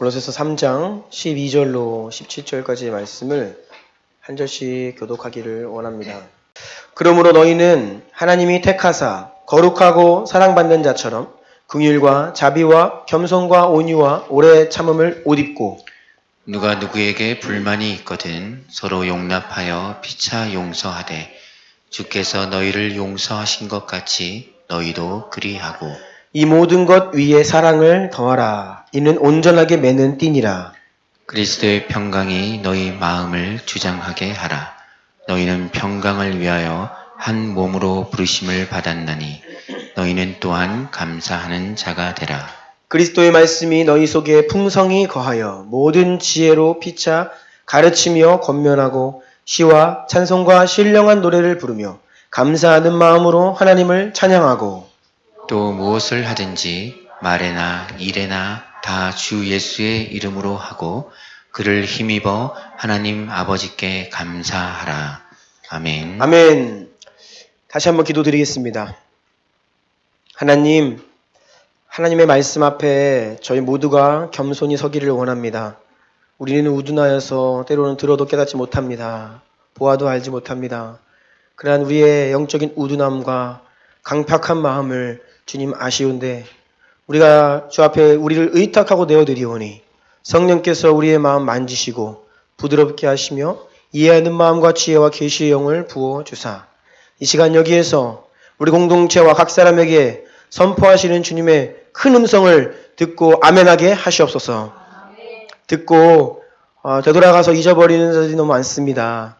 골로새서 3장 12절로 17절까지의 말씀을 한 절씩 교독하기를 원합니다. 그러므로 너희는 하나님이 택하사 거룩하고 사랑받는 자처럼 긍휼과 자비와 겸손과 온유와 오래 참음을 옷 입고 누가 누구에게 불만이 있거든 서로 용납하여 피차 용서하되 주께서 너희를 용서하신 것 같이 너희도 그리하고 이 모든 것 위에 사랑을 더하라. 이는 온전하게 매는 띠니라. 그리스도의 평강이 너희 마음을 주장하게 하라. 너희는 평강을 위하여 한 몸으로 부르심을 받았나니 너희는 또한 감사하는 자가 되라. 그리스도의 말씀이 너희 속에 풍성히 거하여 모든 지혜로 피차 가르치며 권면하고 시와 찬송과 신령한 노래를 부르며 감사하는 마음으로 하나님을 찬양하고 또 무엇을 하든지 말에나 일에나 다 주 예수의 이름으로 하고 그를 힘입어 하나님 아버지께 감사하라. 아멘. 아멘. 다시 한번 기도드리겠습니다. 하나님의 말씀 앞에 저희 모두가 겸손히 서기를 원합니다. 우리는 우둔하여서 때로는 들어도 깨닫지 못합니다. 보아도 알지 못합니다. 그러한 우리의 영적인 우둔함과 강팍한 마음을 주님 아시운데 우리가 주 앞에 우리를 의탁하고 내어드리오니 성령께서 우리의 마음 만지시고 부드럽게 하시며 이해하는 마음과 지혜와 계시의 영을 부어주사 이 시간 여기에서 우리 공동체와 각 사람에게 선포하시는 주님의 큰 음성을 듣고 아멘하게 하시옵소서. 듣고 되돌아가서 잊어버리는 자들이 너무 많습니다.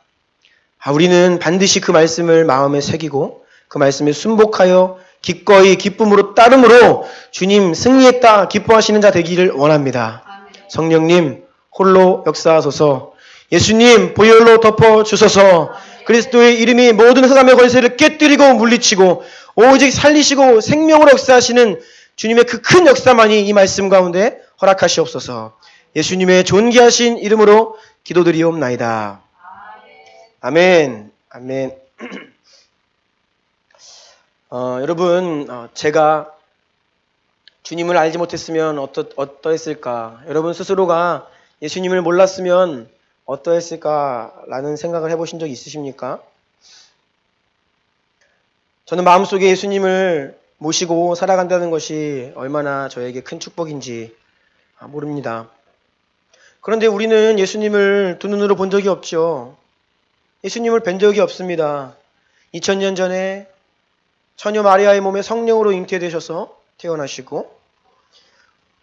우리는 반드시 그 말씀을 마음에 새기고 그 말씀에 순복하여 기꺼이 기쁨으로 따름으로 주님 승리했다 기뻐하시는 자 되기를 원합니다. 성령님 홀로 역사하소서. 예수님 보혈로 덮어주소서. 그리스도의 이름이 모든 흑암의 권세를 깨뜨리고 물리치고 오직 살리시고 생명으로 역사하시는 주님의 그 큰 역사만이 이 말씀 가운데 허락하시옵소서. 예수님의 존귀하신 이름으로 기도드리옵나이다. 아멘. 아멘. 여러분, 제가 주님을 알지 못했으면 어떠했을까? 여러분 스스로가 예수님을 몰랐으면 어떠했을까라는 생각을 해보신 적 있으십니까? 저는 마음속에 예수님을 모시고 살아간다는 것이 얼마나 저에게 큰 축복인지 모릅니다. 그런데 우리는 예수님을 두 눈으로 본 적이 없죠. 예수님을 뵌 적이 없습니다. 2000년 전에 처녀 마리아의 몸에 성령으로 잉태되셔서 태어나시고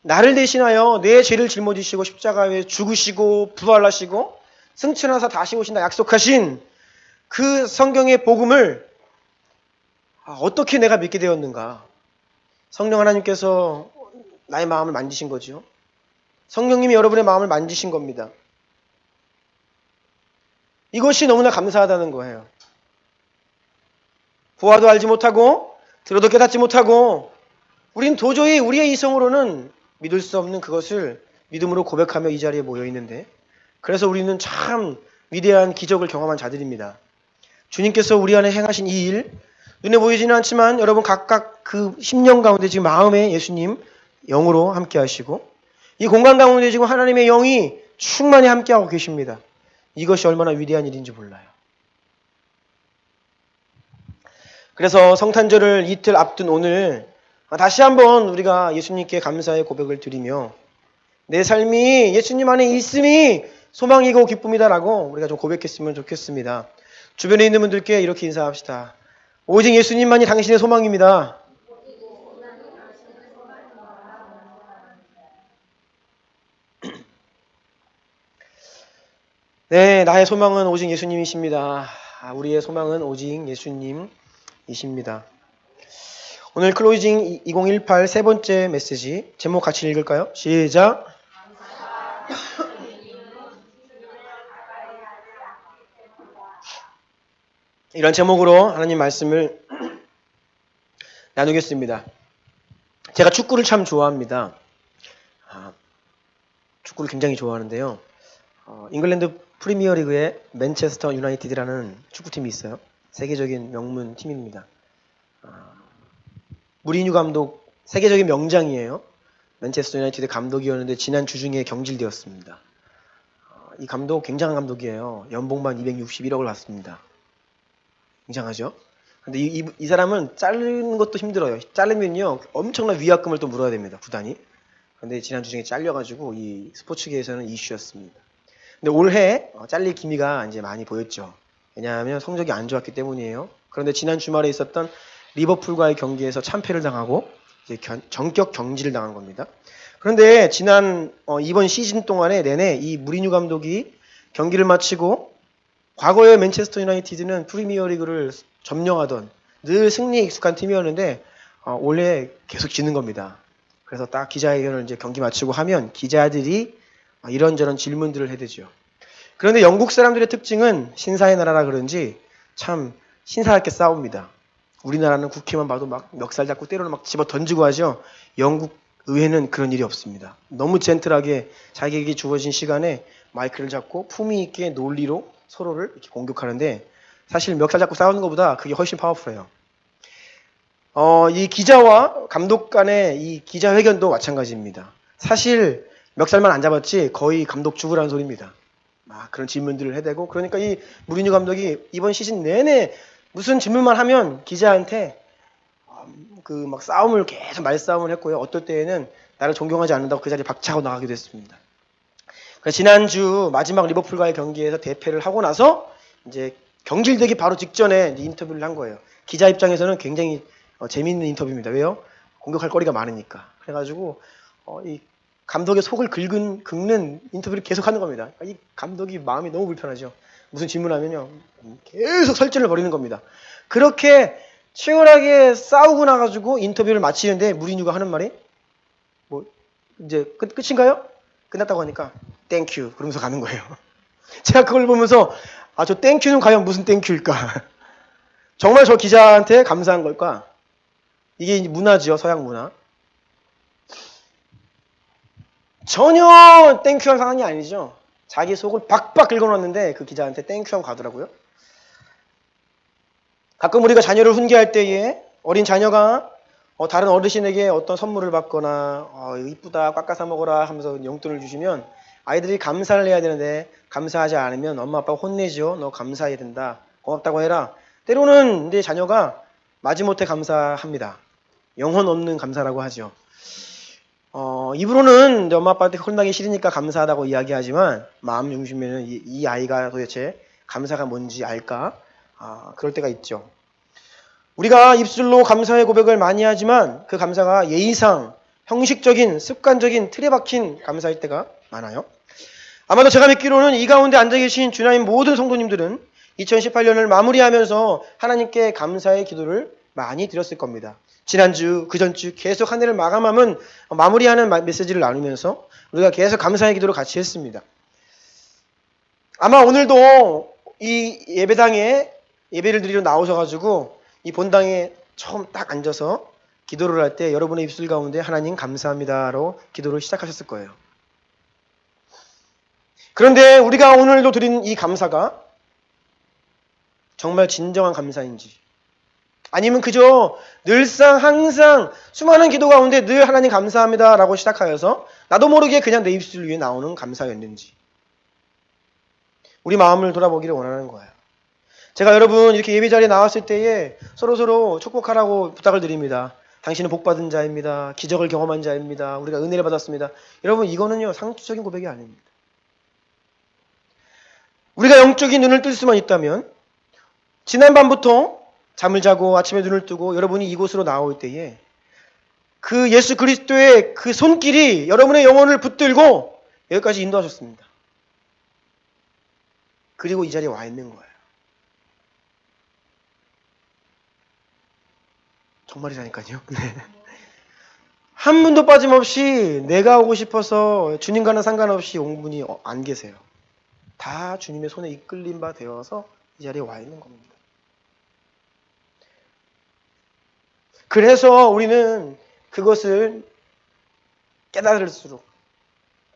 나를 대신하여 내 죄를 짊어지시고 십자가에 죽으시고 부활하시고 승천하사 다시 오신다 약속하신 그 성경의 복음을 어떻게 내가 믿게 되었는가? 성령 하나님께서 나의 마음을 만지신 거죠. 성령님이 여러분의 마음을 만지신 겁니다. 이것이 너무나 감사하다는 거예요. 보아도 알지 못하고 들어도 깨닫지 못하고 우린 도저히 우리의 이성으로는 믿을 수 없는 그것을 믿음으로 고백하며 이 자리에 모여 있는데 그래서 우리는 참 위대한 기적을 경험한 자들입니다. 주님께서 우리 안에 행하신 이 일 눈에 보이지는 않지만 여러분 각각 그 심령 가운데 지금 마음에 예수님 영으로 함께 하시고 이 공간 가운데 지금 하나님의 영이 충만히 함께하고 계십니다. 이것이 얼마나 위대한 일인지 몰라요. 그래서 성탄절을 이틀 앞둔 오늘 다시 한번 우리가 예수님께 감사의 고백을 드리며 내 삶이 예수님 안에 있음이 소망이고 기쁨이다라고 우리가 좀 고백했으면 좋겠습니다. 주변에 있는 분들께 이렇게 인사합시다. 오직 예수님만이 당신의 소망입니다. 네, 나의 소망은 오직 예수님이십니다. 우리의 소망은 오직 예수님이십니다. 오늘 클로징 2018 세 번째 메시지 제목 같이 읽을까요? 시작! 이런 제목으로 하나님 말씀을 나누겠습니다. 제가 축구를 참 좋아합니다. 축구를 굉장히 좋아하는데요. 잉글랜드 프리미어리그에 맨체스터 유나이티드라는 축구팀이 있어요. 세계적인 명문 팀입니다. 무리뉴 감독 세계적인 명장이에요. 맨체스터 유나이티드 감독이었는데 지난 주중에 경질되었습니다. 이 감독 굉장한 감독이에요. 연봉만 261억을 받습니다. 굉장하죠? 근데 이 사람은 자르는 것도 힘들어요. 자르면요 엄청난 위약금을 또 물어야 됩니다. 구단이. 근데 지난 주중에 잘려가지고 이 스포츠계에서는 이슈였습니다. 근데 올해 잘릴 기미가 이제 많이 보였죠. 왜냐하면 성적이 안 좋았기 때문이에요. 그런데 지난 주말에 있었던 리버풀과의 경기에서 참패를 당하고 이제 전격 경질을 당한 겁니다. 그런데 지난 이번 시즌 동안에 내내 이 무리뉴 감독이 경기를 마치고 과거에 맨체스터 유나이티드는 프리미어리그를 점령하던 늘 승리에 익숙한 팀이었는데 올해 계속 지는 겁니다. 그래서 딱 기자회견을 이제 경기 마치고 하면 기자들이 이런저런 질문들을 해대죠. 그런데 영국 사람들의 특징은 신사의 나라라 그런지 참 신사답게 싸웁니다. 우리나라는 국회만 봐도 막 멱살 잡고 때로는 막 집어 던지고 하죠. 영국 의회는 그런 일이 없습니다. 너무 젠틀하게 자기에게 주어진 시간에 마이크를 잡고 품위 있게 논리로 서로를 이렇게 공격하는데 사실 멱살 잡고 싸우는 것보다 그게 훨씬 파워풀해요. 이 기자와 감독 간의 이 기자회견도 마찬가지입니다. 사실 멱살만 안 잡았지 거의 감독 죽으라는 소리입니다. 그런 질문들을 해대고 그러니까 이 무리뉴 감독이 이번 시즌 내내 무슨 질문만 하면 기자한테 그 막 싸움을 계속 말싸움을 했고요. 어떨 때에는 나를 존경하지 않는다고 그 자리에 박차고 나가기도 했습니다. 그러니까 지난주 마지막 리버풀과의 경기에서 대패를 하고 나서 이제 경질되기 바로 직전에 인터뷰를 한 거예요. 기자 입장에서는 굉장히 재미있는 인터뷰입니다. 왜요? 공격할 거리가 많으니까. 그래가지고 이 감독의 속을 긁는 인터뷰를 계속 하는 겁니다. 이 감독이 마음이 너무 불편하죠. 무슨 질문하면요 계속 설전을 벌이는 겁니다. 그렇게 치열하게 싸우고 나가지고 인터뷰를 마치는데 무리뉴가 하는 말이 뭐 이제 끝인가요? 끝났다고 하니까 땡큐 그러면서 가는 거예요. 제가 그걸 보면서 저 땡큐는 과연 무슨 땡큐일까? 정말 저 기자한테 감사한 걸까? 이게 문화지요, 서양 문화. 전혀 땡큐한 상황이 아니죠. 자기 속을 박박 긁어놨는데 그 기자한테 땡큐하고 가더라고요. 가끔 우리가 자녀를 훈계할 때에 어린 자녀가 다른 어르신에게 어떤 선물을 받거나 이쁘다 깎아서 먹어라 하면서 용돈을 주시면 아이들이 감사를 해야 되는데 감사하지 않으면 엄마 아빠가 혼내죠. 너 감사해야 된다. 고맙다고 해라. 때로는 내 자녀가 마지못해 감사합니다. 영혼 없는 감사라고 하죠. 입으로는 엄마 아빠한테 혼나기 싫으니까 감사하다고 이야기하지만 마음 중심에는 이 아이가 도대체 감사가 뭔지 알까? 그럴 때가 있죠. 우리가 입술로 감사의 고백을 많이 하지만 그 감사가 예의상 형식적인 습관적인 틀에 박힌 감사일 때가 많아요. 아마도 제가 믿기로는 이 가운데 앉아 계신 주나인 모든 성도님들은 2018년을 마무리하면서 하나님께 감사의 기도를 많이 드렸을 겁니다. 지난주, 그전주 계속 한 해를 마무리하는 메시지를 나누면서 우리가 계속 감사의 기도를 같이 했습니다. 아마 오늘도 이 예배당에 예배를 드리러 나오셔가지고 이 본당에 처음 딱 앉아서 기도를 할 때 여러분의 입술 가운데 하나님 감사합니다로 기도를 시작하셨을 거예요. 그런데 우리가 오늘도 드린 이 감사가 정말 진정한 감사인지 아니면 그저 늘상 항상 수많은 기도 가운데 늘 하나님 감사합니다 라고 시작하여서 나도 모르게 그냥 내 입술 위에 나오는 감사였는지 우리 마음을 돌아보기를 원하는 거예요. 제가 여러분 이렇게 예배 자리에 나왔을 때에 서로서로 축복하라고 부탁을 드립니다. 당신은 복받은 자입니다. 기적을 경험한 자입니다. 우리가 은혜를 받았습니다. 여러분 이거는요 상투적인 고백이 아닙니다. 우리가 영적인 눈을 뜰 수만 있다면 지난밤부터 잠을 자고 아침에 눈을 뜨고 여러분이 이곳으로 나올 때에 그 예수 그리스도의 그 손길이 여러분의 영혼을 붙들고 여기까지 인도하셨습니다. 그리고 이 자리에 와 있는 거예요. 정말이라니까요. 네. 한 분도 빠짐없이 내가 오고 싶어서 주님과는 상관없이 온 분이 안 계세요. 다 주님의 손에 이끌림 바 되어서 이 자리에 와 있는 겁니다. 그래서 우리는 그것을 깨달을수록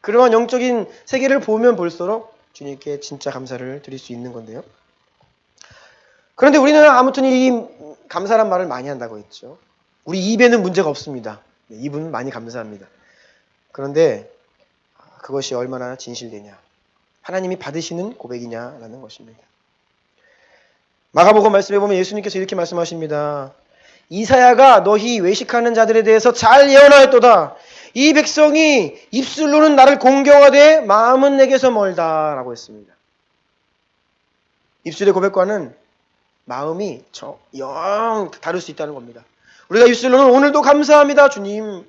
그러한 영적인 세계를 보면 볼수록 주님께 진짜 감사를 드릴 수 있는 건데요. 그런데 우리는 아무튼 이 감사란 말을 많이 한다고 했죠. 우리 입에는 문제가 없습니다. 입은 많이 감사합니다. 그런데 그것이 얼마나 진실되냐, 하나님이 받으시는 고백이냐라는 것입니다. 마가복음 말씀에 보면 예수님께서 이렇게 말씀하십니다. 이사야가 너희 외식하는 자들에 대해서 잘 예언하였도다. 이 백성이 입술로는 나를 공경하되 마음은 내게서 멀다라고 했습니다. 입술의 고백과는 마음이 영 다를 수 있다는 겁니다. 우리가 입술로는 오늘도 감사합니다 주님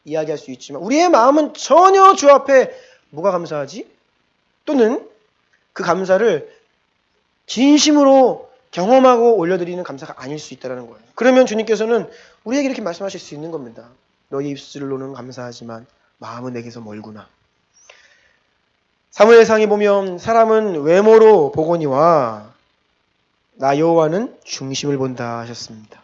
이야기할 수 있지만 우리의 마음은 전혀 주 앞에 뭐가 감사하지? 또는 그 감사를 진심으로 경험하고 올려드리는 감사가 아닐 수 있다는 거예요. 그러면 주님께서는 우리에게 이렇게 말씀하실 수 있는 겁니다. 너희 입술로는 감사하지만 마음은 내게서 멀구나. 사무엘상에 보면 사람은 외모로 보거니와 나 여호와는 중심을 본다 하셨습니다.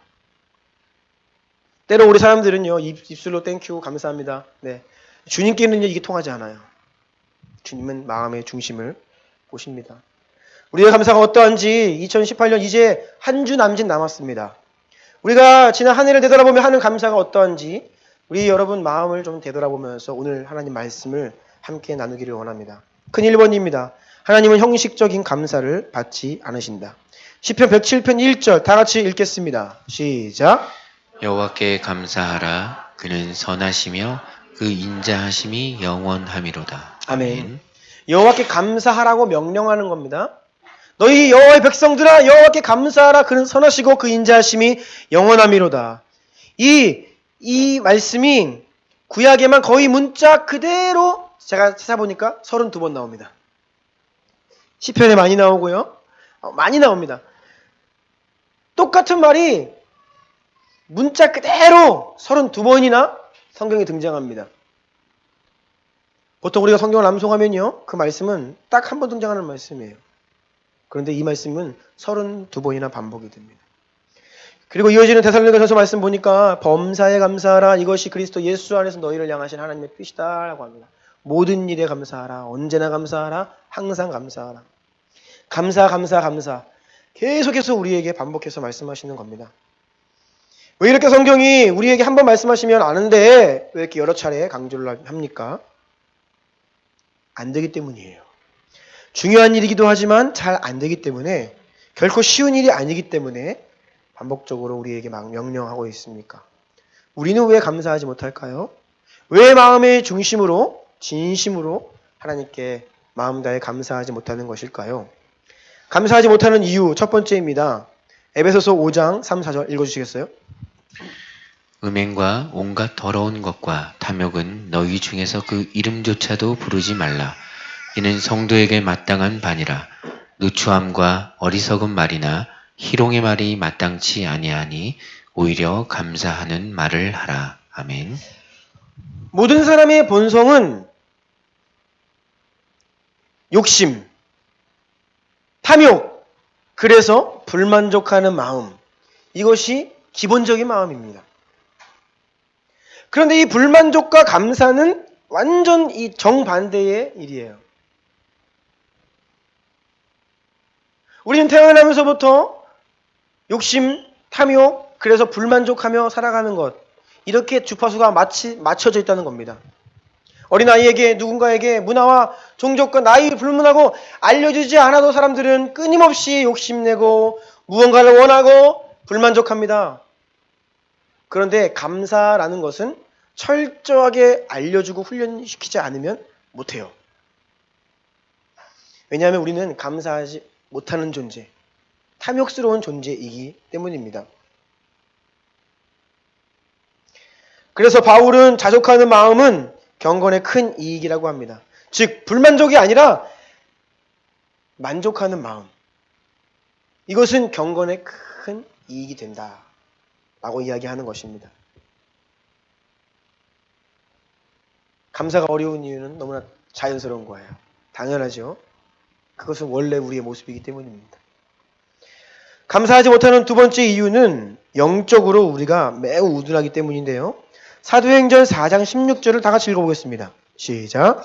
때로 우리 사람들은요 입술로 땡큐 감사합니다. 네. 주님께는 이게 통하지 않아요. 주님은 마음의 중심을 보십니다. 우리의 감사가 어떠한지 2018년 이제 한 주 남짓 남았습니다. 우리가 지난 한 해를 되돌아보며 하는 감사가 어떠한지 우리 여러분 마음을 좀 되돌아보면서 오늘 하나님 말씀을 함께 나누기를 원합니다. 큰 1번입니다. 하나님은 형식적인 감사를 받지 않으신다. 시편 107편 1절 다 같이 읽겠습니다. 시작. 여호와께 감사하라. 그는 선하시며 그 인자하심이 영원함이로다. 아멘. 여호와께 감사하라고 명령하는 겁니다. 너희 여호와의 백성들아 여호와께 감사하라. 그는 선하시고 그 인자하심이 영원함이로다. 이 말씀이 구약에만 거의 문자 그대로 제가 찾아보니까 32번 나옵니다. 시편에 많이 나오고요. 많이 나옵니다. 똑같은 말이 문자 그대로 32번이나 성경에 등장합니다. 보통 우리가 성경을 암송하면요. 그 말씀은 딱 한 번 등장하는 말씀이에요. 그런데 이 말씀은 32번이나 반복이 됩니다. 그리고 이어지는 데살로니가전서 말씀 보니까 범사에 감사하라. 이것이 그리스도 예수 안에서 너희를 향하신 하나님의 뜻이다 라고 합니다. 모든 일에 감사하라. 언제나 감사하라. 항상 감사하라. 감사. 계속해서 우리에게 반복해서 말씀하시는 겁니다. 왜 이렇게 성경이 우리에게 한 번 말씀하시면 아는데 왜 이렇게 여러 차례 강조를 합니까? 안 되기 때문이에요. 중요한 일이기도 하지만 잘 안 되기 때문에 결코 쉬운 일이 아니기 때문에 반복적으로 우리에게 막 명령하고 있습니까? 우리는 왜 감사하지 못할까요? 왜 마음의 중심으로 진심으로 하나님께 마음 다해 감사하지 못하는 것일까요? 감사하지 못하는 이유 첫 번째입니다. 에베소서 5장 3, 4절 읽어주시겠어요? 음행과 온갖 더러운 것과 탐욕은 너희 중에서 그 이름조차도 부르지 말라. 이는 성도에게 마땅한 바니라. 누추함과 어리석은 말이나 희롱의 말이 마땅치 아니하니 오히려 감사하는 말을 하라. 아멘. 모든 사람의 본성은 욕심, 탐욕, 그래서 불만족하는 마음, 이것이 기본적인 마음입니다. 그런데 이 불만족과 감사는 완전 이 정반대의 일이에요. 우리는 태어나면서부터 욕심, 탐욕, 그래서 불만족하며 살아가는 것, 이렇게 주파수가 맞춰져 있다는 겁니다. 어린아이에게 누군가에게 문화와 종족과 나이 불문하고 알려주지 않아도 사람들은 끊임없이 욕심내고 무언가를 원하고 불만족합니다. 그런데 감사라는 것은 철저하게 알려주고 훈련시키지 않으면 못해요. 왜냐하면 우리는 감사하지 못하는 존재, 탐욕스러운 존재이기 때문입니다. 그래서 바울은 자족하는 마음은 경건의 큰 이익이라고 합니다. 즉 불만족이 아니라 만족하는 마음, 이것은 경건의 큰 이익이 된다 라고 이야기하는 것입니다. 감사가 어려운 이유는 너무나 자연스러운 거예요. 당연하죠. 그것은 원래 우리의 모습이기 때문입니다. 감사하지 못하는 두 번째 이유는 영적으로 우리가 매우 우둔하기 때문인데요. 사도행전 4장 16절을 다 같이 읽어보겠습니다. 시작.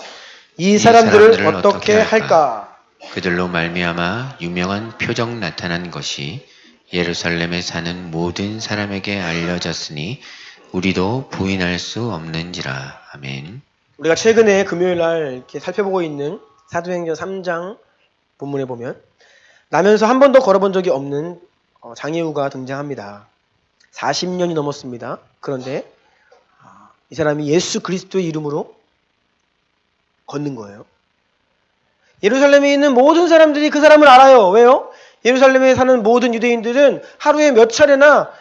이 사람들을 어떻게 할까? 그들로 말미암아 유명한 표적 나타난 것이 예루살렘에 사는 모든 사람에게 알려졌으니 우리도 부인할 수 없는지라. 아멘. 우리가 최근에 금요일 날 이렇게 살펴보고 있는 사도행전 3장 본문에 보면 나면서 한 번도 걸어본 적이 없는 장예우가 등장합니다. 40년이 넘었습니다. 그런데 이 사람이 예수 그리스도의 이름으로 걷는 거예요. 예루살렘에 있는 모든 사람들이 그 사람을 알아요. 왜요? 예루살렘에 사는 모든 유대인들은 하루에 몇 차례나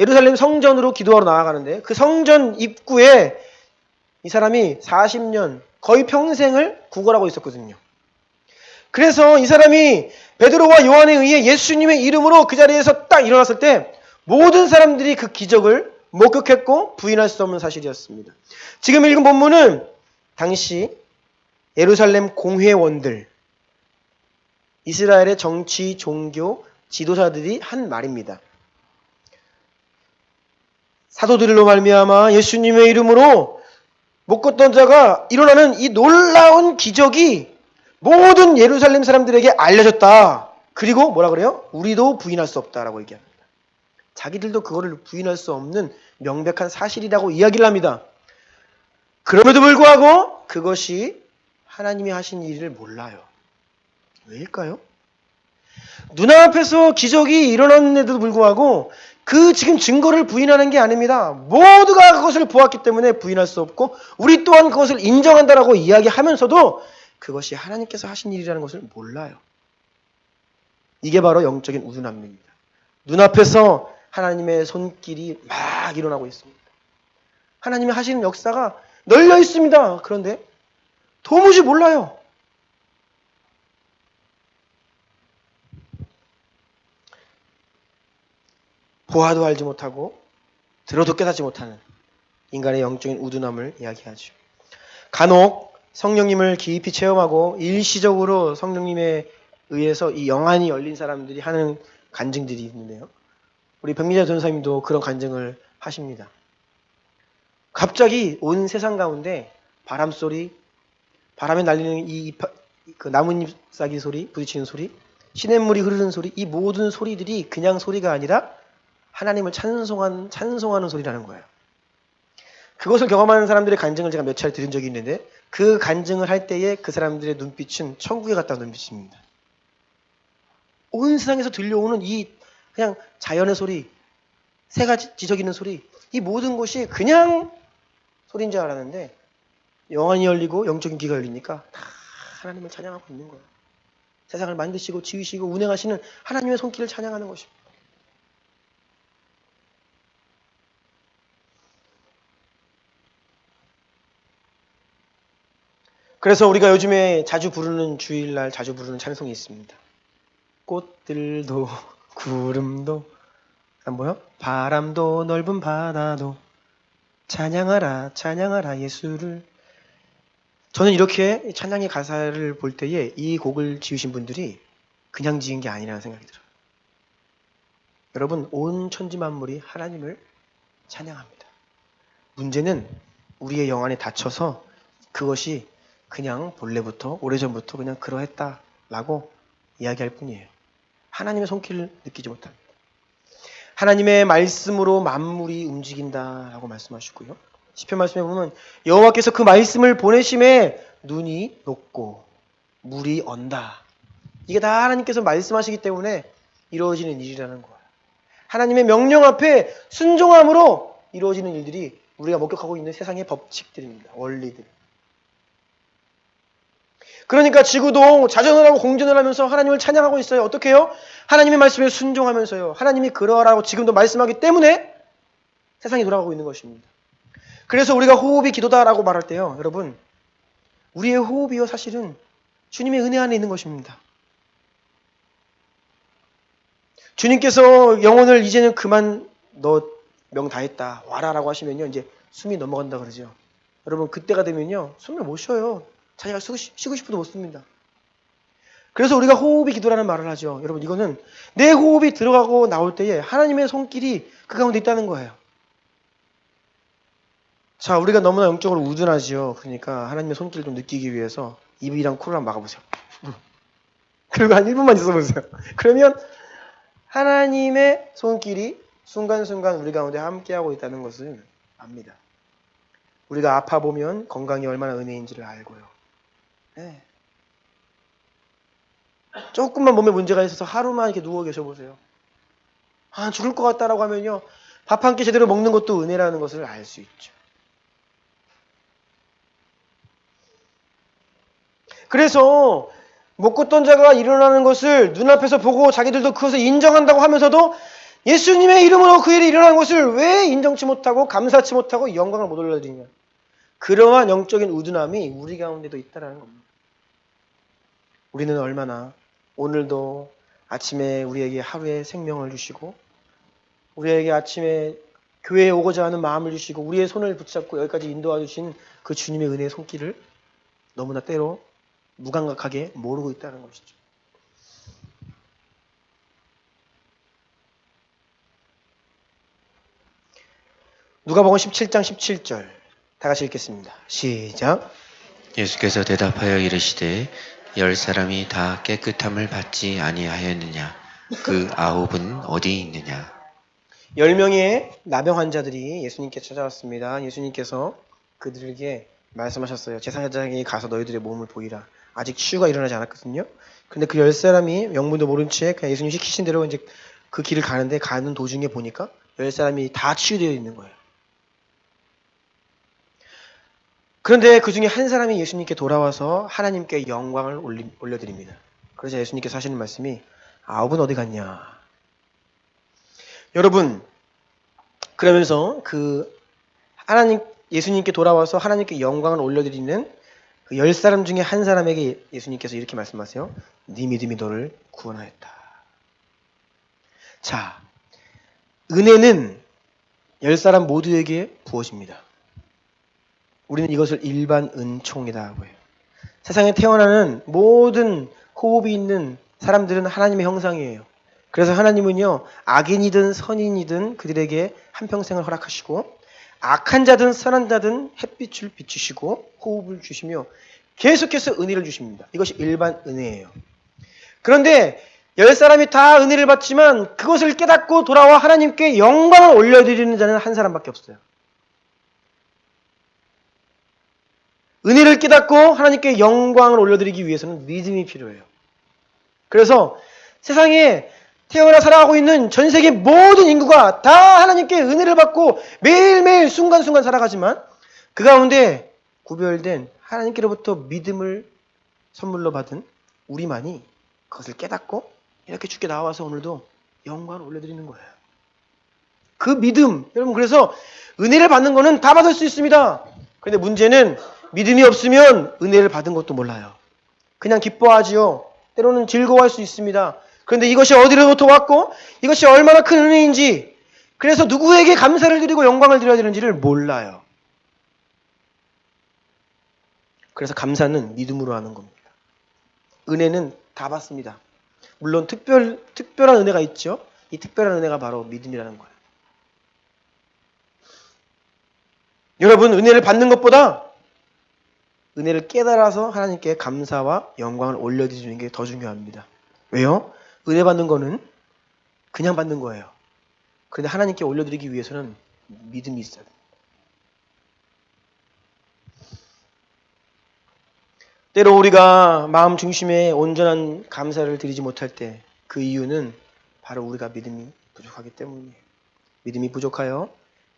예루살렘 성전으로 기도하러 나아가는데 그 성전 입구에 이 사람이 40년, 거의 평생을 구걸하고 있었거든요. 그래서 이 사람이 베드로와 요한에 의해 예수님의 이름으로 그 자리에서 딱 일어났을 때 모든 사람들이 그 기적을 목격했고 부인할 수 없는 사실이었습니다. 지금 읽은 본문은 당시 예루살렘 공회원들, 이스라엘의 정치, 종교, 지도자들이 한 말입니다. 사도들로 말미암아 예수님의 이름으로 못 걷던 자가 일어나는 이 놀라운 기적이 모든 예루살렘 사람들에게 알려졌다. 그리고 뭐라 그래요? 우리도 부인할 수 없다라고 얘기합니다. 자기들도 그거를 부인할 수 없는 명백한 사실이라고 이야기를 합니다. 그럼에도 불구하고 그것이 하나님이 하신 일을 몰라요. 왜일까요? 눈앞에서 기적이 일어났는데도 불구하고 그 지금 증거를 부인하는 게 아닙니다. 모두가 그것을 보았기 때문에 부인할 수 없고 우리 또한 그것을 인정한다라고 이야기하면서도 그것이 하나님께서 하신 일이라는 것을 몰라요. 이게 바로 영적인 우둔함입니다. 눈앞에서 하나님의 손길이 막 일어나고 있습니다. 하나님이 하시는 역사가 널려 있습니다. 그런데 도무지 몰라요. 보아도 알지 못하고 들어도 깨닫지 못하는 인간의 영적인 우둔함을 이야기하죠. 간혹 성령님을 깊이 체험하고 일시적으로 성령님에 의해서 이 영안이 열린 사람들이 하는 간증들이 있는데요. 우리 백미자 전사님도 그런 간증을 하십니다. 갑자기 온 세상 가운데 바람소리, 바람에 날리는 그 나뭇잎 싹이 소리, 부딪히는 소리, 시냇물이 흐르는 소리, 이 모든 소리들이 그냥 소리가 아니라 하나님을 찬송하는 소리라는 거예요. 그것을 경험하는 사람들의 간증을 제가 몇 차례 들은 적이 있는데 그 간증을 할 때에 그 사람들의 눈빛은 천국에 갔다 온 눈빛입니다. 온 세상에서 들려오는 이 그냥 자연의 소리, 새가 지저귀는 소리, 이 모든 것이 그냥 소리인 줄 알았는데 영안이 열리고 영적인 귀가 열리니까 다 하나님을 찬양하고 있는 거예요. 세상을 만드시고 지으시고 운행하시는 하나님의 손길을 찬양하는 것입니다. 그래서 우리가 요즘에 자주 부르는 주일날 자주 부르는 찬송이 있습니다. 꽃들도 구름도 뭐요? 바람도 넓은 바다도 찬양하라 찬양하라 예수를. 저는 이렇게 찬양의 가사를 볼 때에 이 곡을 지으신 분들이 그냥 지은 게 아니라는 생각이 들어요. 여러분 온 천지 만물이 하나님을 찬양합니다. 문제는 우리의 영안에 닫혀서 그것이 그냥 본래부터 오래전부터 그냥 그러했다라고 이야기할 뿐이에요. 하나님의 손길을 느끼지 못합니다. 하나님의 말씀으로 만물이 움직인다라고 말씀하시고요. 시편 말씀에 보면 여호와께서 그 말씀을 보내심에 눈이 녹고 물이 언다. 이게 다 하나님께서 말씀하시기 때문에 이루어지는 일이라는 거예요. 하나님의 명령 앞에 순종함으로 이루어지는 일들이 우리가 목격하고 있는 세상의 법칙들입니다. 원리들. 그러니까 지구도 자전을 하고 공전을 하면서 하나님을 찬양하고 있어요. 어떻게 해요? 하나님의 말씀에 순종하면서요. 하나님이 그러하라고 지금도 말씀하기 때문에 세상이 돌아가고 있는 것입니다. 그래서 우리가 호흡이 기도다라고 말할 때요. 여러분, 우리의 호흡이요 사실은 주님의 은혜 안에 있는 것입니다. 주님께서 영혼을 이제는 그만 너 명 다했다 와라라고 하시면요. 이제 숨이 넘어간다 그러죠. 여러분 그때가 되면요. 숨을 못 쉬어요. 자기가 쉬고 싶어도 못 씁니다. 그래서 우리가 호흡이 기도라는 말을 하죠. 여러분 이거는 내 호흡이 들어가고 나올 때에 하나님의 손길이 그 가운데 있다는 거예요. 자, 우리가 너무나 영적으로 우둔하지요. 그러니까 하나님의 손길을 좀 느끼기 위해서 입이랑 코를 한번 막아보세요. 그리고 한 1분만 있어보세요. 그러면 하나님의 손길이 순간순간 우리 가운데 함께하고 있다는 것을 압니다. 우리가 아파 보면 건강이 얼마나 은혜인지를 알고요. 네. 조금만 몸에 문제가 있어서 하루만 이렇게 누워 계셔 보세요. 아, 죽을 것 같다라고 하면요, 밥 한 끼 제대로 먹는 것도 은혜라는 것을 알 수 있죠. 그래서 못 걷던 자가 일어나는 것을 눈앞에서 보고 자기들도 그것을 인정한다고 하면서도 예수님의 이름으로 그 일이 일어난 것을 왜 인정치 못하고 감사치 못하고 영광을 못 올려드리냐. 그러한 영적인 우둔함이 우리 가운데도 있다는 겁니다. 우리는 얼마나 오늘도 아침에 우리에게 하루의 생명을 주시고 우리에게 아침에 교회에 오고자 하는 마음을 주시고 우리의 손을 붙잡고 여기까지 인도와 주신 그 주님의 은혜의 손길을 너무나 때로 무감각하게 모르고 있다는 것이죠. 누가복음 17장 17절 다 같이 읽겠습니다. 시작. 예수께서 대답하여 이르시되 10사람이 다 깨끗함을 받지 아니하였느냐? 그 9은 어디 있느냐? 10명의 나병 환자들이 예수님께 찾아왔습니다. 예수님께서 그들에게 말씀하셨어요. 제사장에게 가서 너희들의 몸을 보이라. 아직 치유가 일어나지 않았거든요. 근데 그 10사람이 명분도 모른 채 그냥 예수님 시키신 대로 이제 그 길을 가는데 가는 도중에 보니까 10사람이 다 치유되어 있는 거예요. 그런데 그 중에 한 사람이 예수님께 돌아와서 하나님께 영광을 올려드립니다. 그래서 예수님께서 하시는 말씀이 9은 어디 갔냐? 여러분, 그러면서 예수님께 돌아와서 하나님께 영광을 올려드리는 그 10사람 중에 한 사람에게 예수님께서 이렇게 말씀하세요. 네 믿음이 너를 구원하였다. 자, 은혜는 10사람 모두에게 부어집니다. 우리는 이것을 일반 은총이라고 해요. 세상에 태어나는 모든 호흡이 있는 사람들은 하나님의 형상이에요. 그래서 하나님은요, 악인이든 선인이든 그들에게 한평생을 허락하시고 악한 자든 선한 자든 햇빛을 비추시고 호흡을 주시며 계속해서 은혜를 주십니다. 이것이 일반 은혜예요. 그런데 10사람이 다 은혜를 받지만 그것을 깨닫고 돌아와 하나님께 영광을 올려드리는 자는 한 사람밖에 없어요. 은혜를 깨닫고 하나님께 영광을 올려드리기 위해서는 믿음이 필요해요. 그래서 세상에 태어나 살아가고 있는 전 세계 모든 인구가 다 하나님께 은혜를 받고 매일매일 순간순간 살아가지만 그 가운데 구별된 하나님께로부터 믿음을 선물로 받은 우리만이 그것을 깨닫고 이렇게 주께 나와서 오늘도 영광을 올려드리는 거예요. 그 믿음, 여러분, 그래서 은혜를 받는 거는 다 받을 수 있습니다. 그런데 문제는 믿음이 없으면 은혜를 받은 것도 몰라요. 그냥 기뻐하지요. 때로는 즐거워할 수 있습니다. 그런데 이것이 어디로부터 왔고 이것이 얼마나 큰 은혜인지, 그래서 누구에게 감사를 드리고 영광을 드려야 되는지를 몰라요. 그래서 감사는 믿음으로 하는 겁니다. 은혜는 다 받습니다. 물론 특별한 은혜가 있죠. 이 특별한 은혜가 바로 믿음이라는 거예요. 여러분, 은혜를 받는 것보다 은혜를 깨달아서 하나님께 감사와 영광을 올려드리는 게 더 중요합니다. 왜요? 은혜 받는 거는 그냥 받는 거예요. 그런데 하나님께 올려드리기 위해서는 믿음이 있어야 돼요. 때로 우리가 마음 중심에 온전한 감사를 드리지 못할 때 그 이유는 바로 우리가 믿음이 부족하기 때문이에요. 믿음이 부족하여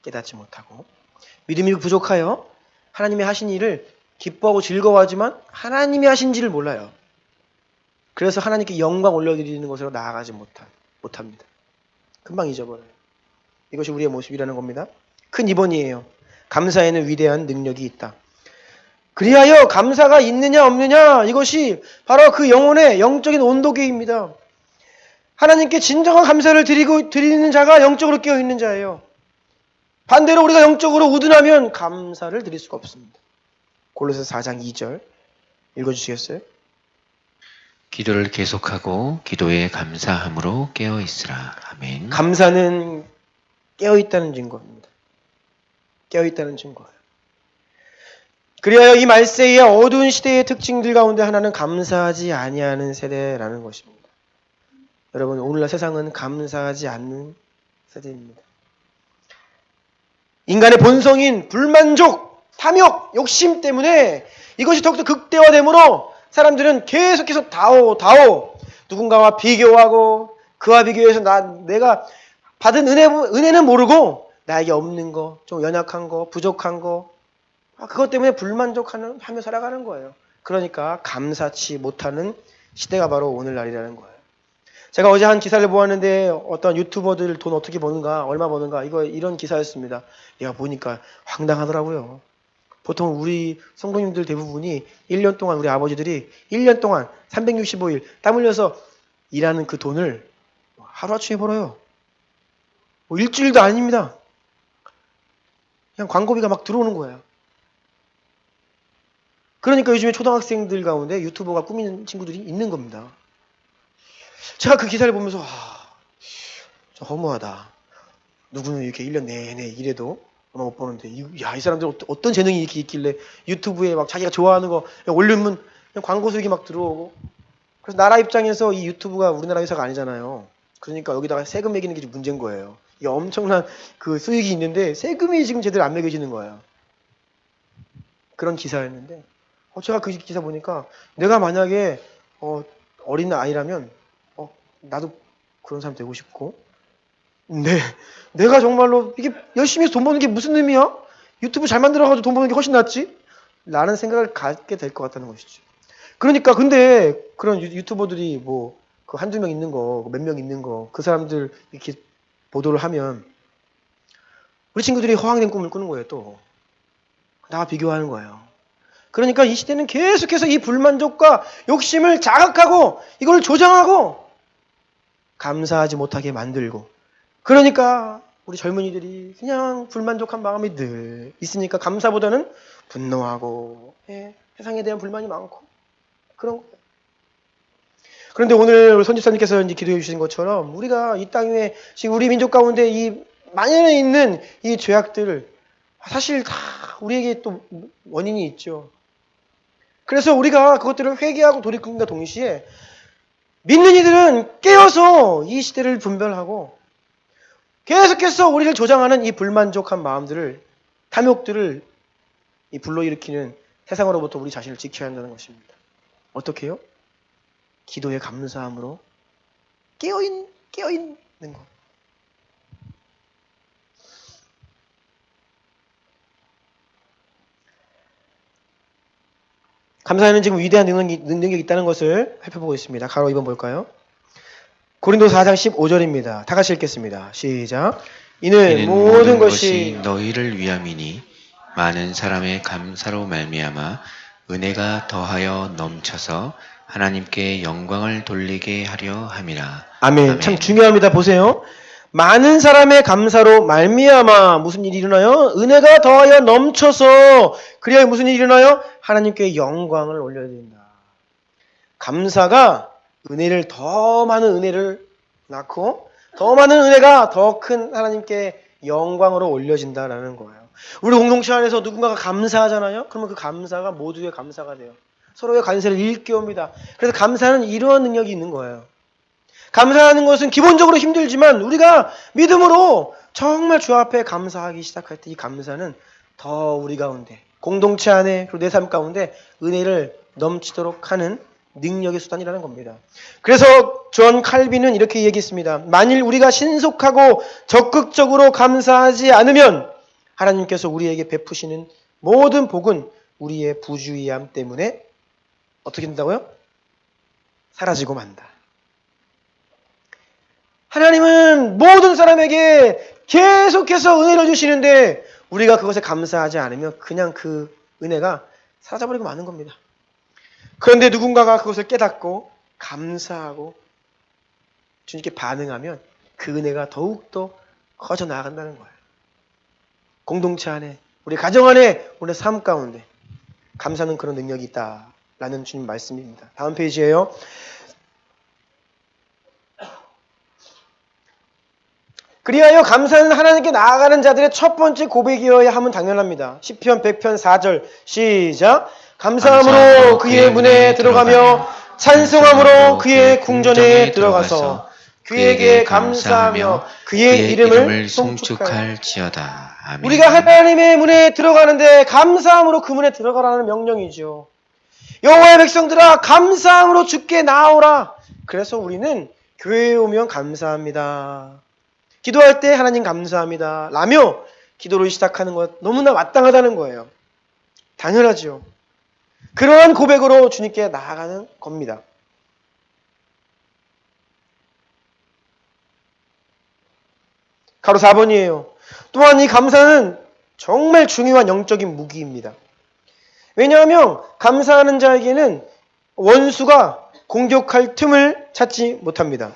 깨닫지 못하고, 믿음이 부족하여 하나님이 하신 일을 기뻐하고 즐거워하지만 하나님이 하신지를 몰라요. 그래서 하나님께 영광 올려드리는 것으로 나아가지 못합니다. 금방 잊어버려요. 이것이 우리의 모습이라는 겁니다. 큰 2번이에요. 감사에는 위대한 능력이 있다. 그리하여 감사가 있느냐 없느냐, 이것이 바로 그 영혼의 영적인 온도계입니다. 하나님께 진정한 감사를 드리는 자가 영적으로 깨어있는 자예요. 반대로 우리가 영적으로 우둔하면 감사를 드릴 수가 없습니다. 골로새서 4장 2절 읽어주시겠어요? 기도를 계속하고 기도에 감사함으로 깨어있으라. 아멘. 감사는 깨어있다는 증거입니다. 깨어있다는 증거예요. 그리하여 이 말세의 어두운 시대의 특징들 가운데 하나는 감사하지 아니하는 세대라는 것입니다. 여러분, 오늘날 세상은 감사하지 않는 세대입니다. 인간의 본성인 불만족, 탐욕, 욕심 때문에 이것이 더욱더 극대화되므로 사람들은 계속해서 다오 누군가와 비교하고 그와 비교해서 내가 받은 은혜는 모르고 나에게 없는 거, 좀 연약한 거, 부족한 거 그것 때문에 불만족하며 살아가는 거예요. 그러니까 감사치 못하는 시대가 바로 오늘날이라는 거예요. 제가 어제 한 기사를 보았는데 어떤 유튜버들 돈 어떻게 버는가, 얼마 버는가 이런 기사였습니다. 야 보니까 황당하더라고요. 보통 우리 성도님들 대부분이 1년 동안 우리 아버지들이 1년 동안 365일 땀 흘려서 일하는 그 돈을 하루아침에 벌어요. 뭐 일주일도 아닙니다. 그냥 광고비가 막 들어오는 거예요. 그러니까 요즘에 초등학생들 가운데 유튜버가 꾸미는 친구들이 있는 겁니다. 제가 그 기사를 보면서 좀 허무하다. 누구는 이렇게 1년 내내 일해도 얼마 못 버는데 이 사람들 어떤 재능이 이렇게 있길래 유튜브에 막 자기가 좋아하는 거 올리면 그냥 광고 수익이 막 들어오고. 그래서 나라 입장에서 이 유튜브가 우리나라 회사가 아니잖아요. 그러니까 여기다가 세금 매기는 게 좀 문제인 거예요. 이게 엄청난 그 수익이 있는데 세금이 지금 제대로 안 매겨지는 거예요. 그런 기사였는데 제가 그 기사 보니까 내가 만약에 어린 아이라면 나도 그런 사람 되고 싶고 내가 정말로 이게 열심히 해서 돈 버는 게 무슨 의미야? 유튜브 잘 만들어가지고 돈 버는 게 훨씬 낫지? 라는 생각을 갖게 될 것 같다는 것이죠. 그러니까 근데 그런 유튜버들이 뭐 그 한두 명 있는 거, 몇 명 있는 거 그 사람들 이렇게 보도를 하면 우리 친구들이 허황된 꿈을 꾸는 거예요. 또 나와 비교하는 거예요. 그러니까 이 시대는 계속해서 이 불만족과 욕심을 자극하고 이걸 조장하고 감사하지 못하게 만들고 그러니까 우리 젊은이들이 그냥 불만족한 마음이 늘 있으니까 감사보다는 분노하고 세상에 대한 불만이 많고 그런 거예요. 그런데 오늘 손집사님께서 이제 기도해 주신 것처럼 우리가 이 땅 위에 지금 우리 민족 가운데 이 만연해 있는 이 죄악들 사실 다 우리에게 또 원인이 있죠. 그래서 우리가 그것들을 회개하고 돌이킴과 동시에 믿는 이들은 깨어서 이 시대를 분별하고 계속해서 우리를 조장하는 이 불만족한 마음들을 탐욕들을 이 불러일으키는 세상으로부터 우리 자신을 지켜야 한다는 것입니다. 어떻게 해요? 기도의 감사함으로 깨어있는 것. 감사에는 지금 위대한 능력이 있다는 것을 살펴보고 있습니다. 가로 2번 볼까요? 고린도서 4장 15절입니다. 다 같이 읽겠습니다. 시작. 이는 모든 것이 너희를 위함이니 많은 사람의 감사로 말미암아 은혜가 더하여 넘쳐서 하나님께 영광을 돌리게 하려 함이라. 아멘. 참 중요합니다. 보세요. 많은 사람의 감사로 말미암아 무슨 일이 일어나요? 은혜가 더하여 넘쳐서 그래야 무슨 일이 일어나요? 하나님께 영광을 올려야 된다. 감사가 은혜를 더 많은 은혜를 낳고 더 많은 은혜가 더 큰 하나님께 영광으로 올려진다라는 거예요. 우리 공동체 안에서 누군가가 감사하잖아요. 그러면 그 감사가 모두의 감사가 돼요. 서로의 관세를 일깨웁니다. 그래서 감사는 이러한 능력이 있는 거예요. 감사하는 것은 기본적으로 힘들지만 우리가 믿음으로 정말 주 앞에 감사하기 시작할 때 이 감사는 더 우리 가운데 공동체 안에 그리고 내 삶 가운데 은혜를 넘치도록 하는 능력의 수단이라는 겁니다. 그래서 존 칼빈은 이렇게 얘기했습니다. 만일 우리가 신속하고 적극적으로 감사하지 않으면 하나님께서 우리에게 베푸시는 모든 복은 우리의 부주의함 때문에 어떻게 된다고요? 사라지고 만다. 하나님은 모든 사람에게 계속해서 은혜를 주시는데 우리가 그것에 감사하지 않으면 그냥 그 은혜가 사라져버리고 마는 겁니다. 그런데 누군가가 그것을 깨닫고 감사하고 주님께 반응하면 그 은혜가 더욱더 커져 나아간다는 거예요. 공동체 안에, 우리 가정 안에, 우리 삶 가운데 감사는 그런 능력이 있다라는 주님 말씀입니다. 다음 페이지에요. 그리하여 감사는 하나님께 나아가는 자들의 첫 번째 고백이어야 함은 당연합니다. 시편 100편 4절 시작. 감사함으로 그의 문에 들어가며 찬송함으로 그의 궁전에 들어가서 그에게 감사하며 그의 이름을 송축할지어다. 아멘. 우리가 하나님의 문에 들어가는데 감사함으로 그 문에 들어가라는 명령이죠. 여호와의 백성들아 감사함으로 주께 나아오라. 그래서 우리는 교회에 오면 감사합니다. 기도할 때 하나님 감사합니다. 라며 기도를 시작하는 것 너무나 마땅하다는 거예요. 당연하죠. 그러한 고백으로 주님께 나아가는 겁니다. 가로 4번이에요. 또한 이 감사는 정말 중요한 영적인 무기입니다. 왜냐하면 감사하는 자에게는 원수가 공격할 틈을 찾지 못합니다.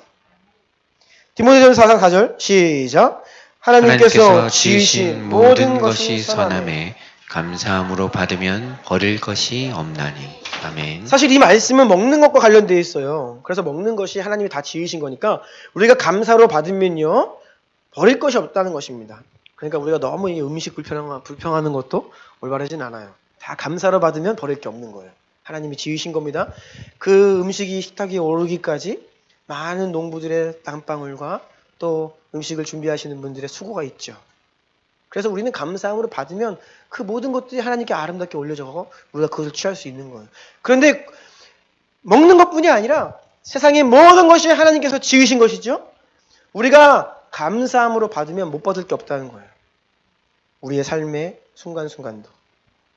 디모데전서 4장 4절 시작. 하나님께서 지으신 모든 것이 선함에 감사함으로 받으면 버릴 것이 없나니. 아멘. 사실 이 말씀은 먹는 것과 관련되어 있어요. 그래서 먹는 것이 하나님이 다 지으신 거니까 우리가 감사로 받으면요 버릴 것이 없다는 것입니다. 그러니까 우리가 너무 이 음식 불평하는 것도 올바르진 않아요. 다 감사로 받으면 버릴 게 없는 거예요. 하나님이 지으신 겁니다. 그 음식이 식탁에 오르기까지 많은 농부들의 땀방울과 또 음식을 준비하시는 분들의 수고가 있죠. 그래서 우리는 감사함으로 받으면 그 모든 것들이 하나님께 아름답게 올려져서 우리가 그것을 취할 수 있는 거예요. 그런데 먹는 것뿐이 아니라 세상의 모든 것이 하나님께서 지으신 것이죠. 우리가 감사함으로 받으면 못 받을 게 없다는 거예요. 우리의 삶의 순간순간도.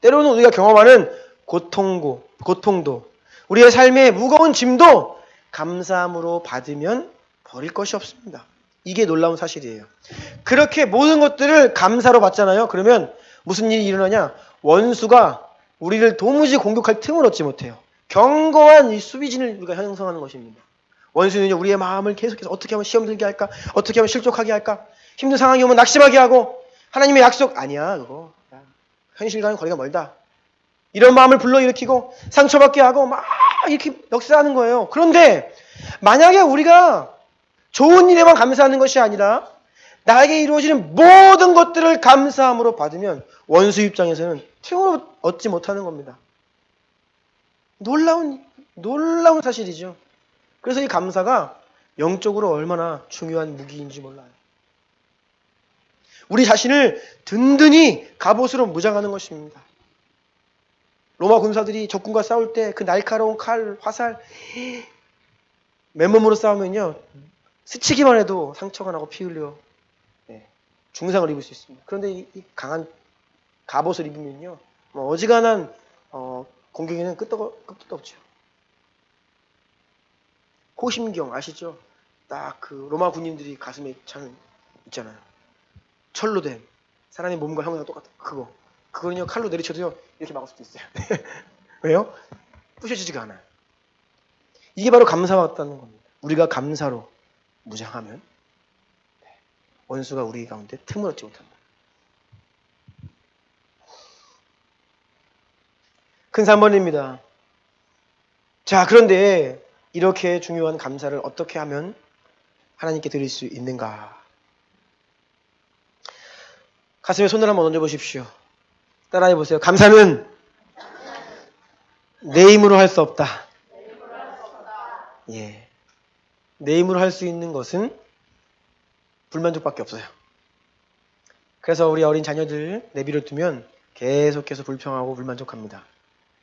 때로는 우리가 경험하는 고통도 우리의 삶의 무거운 짐도 감사함으로 받으면 버릴 것이 없습니다. 이게 놀라운 사실이에요. 그렇게 모든 것들을 감사로 받잖아요. 그러면 무슨 일이 일어나냐? 원수가 우리를 도무지 공격할 틈을 얻지 못해요. 견고한 이 수비진을 우리가 형성하는 것입니다. 원수는요, 우리의 마음을 계속해서 어떻게 하면 시험 들게 할까? 어떻게 하면 실족하게 할까? 힘든 상황이 오면 낙심하게 하고 하나님의 약속 아니야 그거. 현실과는 거리가 멀다. 이런 마음을 불러일으키고 상처받게 하고 막 이렇게 역사하는 거예요. 그런데 만약에 우리가 좋은 일에만 감사하는 것이 아니라 나에게 이루어지는 모든 것들을 감사함으로 받으면 원수 입장에서는 틈을 얻지 못하는 겁니다. 놀라운 사실이죠. 그래서 이 감사가 영적으로 얼마나 중요한 무기인지 몰라요. 우리 자신을 든든히 갑옷으로 무장하는 것입니다. 로마 군사들이 적군과 싸울 때 그 날카로운 칼, 화살, 맨몸으로 싸우면요 스치기만 해도 상처가 나고 피 흘려 중상을 입을 수 있습니다. 그런데 이 강한 갑옷을 입으면요 어지간한 공격에는 끝도 없죠. 호심경 아시죠? 딱 그 로마 군인들이 가슴에 찬 있잖아요. 철로 된 사람의 몸과 형태가 똑같아. 그거는요 칼로 내리쳐도요 이렇게 막을 수도 있어요. 왜요? 부셔지지가 않아요. 이게 바로 감사와 같다는 겁니다. 우리가 감사로 무장하면 원수가 우리 가운데 틈을 얻지 못한다. 큰 3번입니다. 자, 그런데 이렇게 중요한 감사를 어떻게 하면 하나님께 드릴 수 있는가? 가슴에 손을 한번 얹어보십시오. 따라해 보세요. 감사는 내 힘으로 할 수 없다. 예. 내 힘으로 할 수 있는 것은 불만족밖에 없어요. 그래서 우리 어린 자녀들 내비를 두면 계속해서 불평하고 불만족합니다.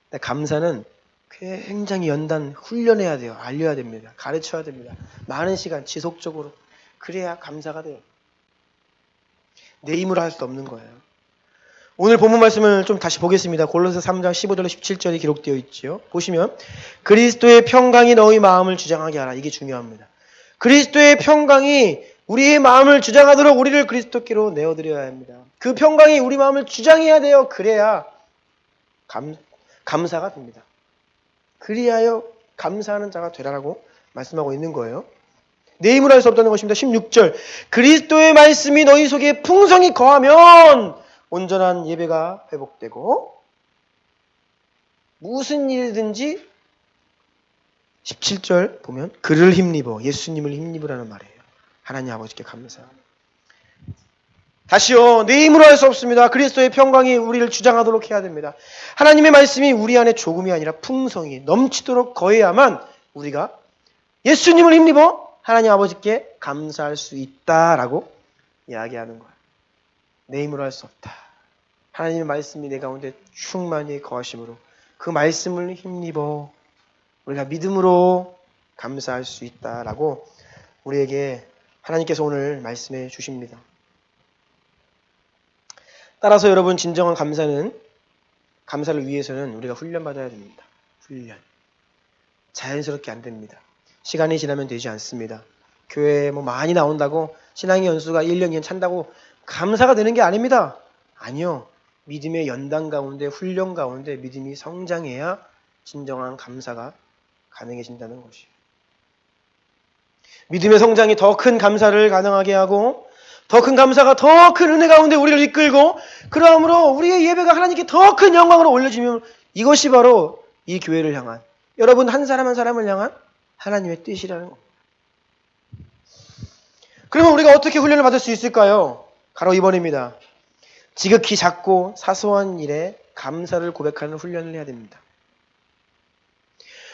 근데 감사는 굉장히 연단 훈련해야 돼요. 알려야 됩니다. 가르쳐야 됩니다. 많은 시간 지속적으로. 그래야 감사가 돼요. 내 힘으로 할 수 없는 거예요. 오늘 본문 말씀을 좀 다시 보겠습니다. 골로새 3장 15절로 17절이 기록되어 있죠. 보시면 그리스도의 평강이 너희 마음을 주장하게 하라. 이게 중요합니다. 그리스도의 평강이 우리의 마음을 주장하도록 우리를 그리스도께로 내어드려야 합니다. 그 평강이 우리 마음을 주장해야 돼요. 그래야 감사가 됩니다. 그리하여 감사하는 자가 되라라고 말씀하고 있는 거예요. 내 힘으로 할 수 없다는 것입니다. 16절 그리스도의 말씀이 너희 속에 풍성히 거하면 온전한 예배가 회복되고 무슨 일이든지 17절 보면 그를 힘입어 예수님을 힘입으라는 말이에요. 하나님 아버지께 감사합니다. 다시요. 내 힘으로 할 수 없습니다. 그리스도의 평강이 우리를 주장하도록 해야 됩니다. 하나님의 말씀이 우리 안에 조금이 아니라 풍성히 넘치도록 거해야만 우리가 예수님을 힘입어 하나님 아버지께 감사할 수 있다라고 이야기하는 거예요. 내 힘으로 할 수 없다. 하나님의 말씀이 내 가운데 충만히 거하심으로 그 말씀을 힘입어 우리가 믿음으로 감사할 수 있다라고 우리에게 하나님께서 오늘 말씀해 주십니다. 따라서 여러분, 진정한 감사를 위해서는 우리가 훈련받아야 됩니다. 훈련. 자연스럽게 안 됩니다. 시간이 지나면 되지 않습니다. 교회에 많이 나온다고 신앙의 연수가 1년, 2년 찬다고 감사가 되는 게 아닙니다. 아니요. 믿음의 연단 가운데, 훈련 가운데 믿음이 성장해야 진정한 감사가 가능해진다는 것이에요. 믿음의 성장이 더 큰 감사를 가능하게 하고 더 큰 감사가 더 큰 은혜 가운데 우리를 이끌고 그러므로 우리의 예배가 하나님께 더 큰 영광으로 올려지면 이것이 바로 이 교회를 향한 여러분 한 사람 한 사람을 향한 하나님의 뜻이라는 겁니다. 그러면 우리가 어떻게 훈련을 받을 수 있을까요? 바로 2번입니다. 지극히 작고 사소한 일에 감사를 고백하는 훈련을 해야 됩니다.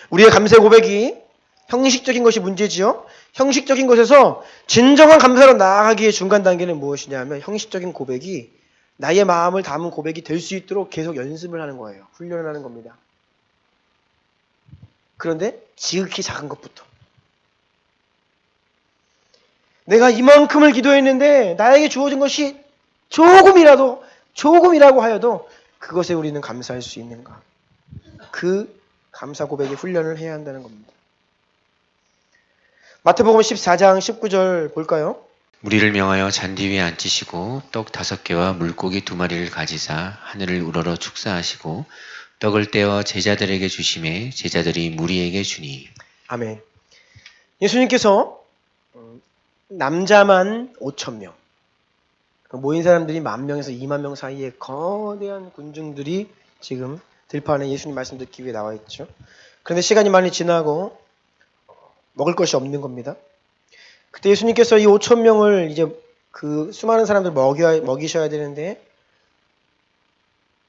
우리의 감사의 고백이 형식적인 것이 문제지요. 형식적인 것에서 진정한 감사로 나아가기의 중간 단계는 무엇이냐 하면 형식적인 고백이 나의 마음을 담은 고백이 될 수 있도록 계속 연습을 하는 거예요. 훈련을 하는 겁니다. 그런데 지극히 작은 것부터. 내가 이만큼을 기도했는데 나에게 주어진 것이 조금이라고 하여도 그것에 우리는 감사할 수 있는가. 그 감사 고백의 훈련을 해야 한다는 겁니다. 마태복음 14장 19절 볼까요? 무리를 명하여 잔디 위에 앉히시고 떡 5개와 물고기 2마리를 가지사 하늘을 우러러 축사하시고 떡을 떼어 제자들에게 주시매 제자들이 무리에게 주니. 아멘. 예수님께서 남자만 5,000명, 모인 사람들이 10,000명에서 20,000명 사이에 거대한 군중들이 지금 들판에 예수님 말씀 듣기 위해 나와 있죠. 그런데 시간이 많이 지나고 먹을 것이 없는 겁니다. 그때 예수님께서 이 5,000명을 이제 그 수많은 사람들 먹이셔야 되는데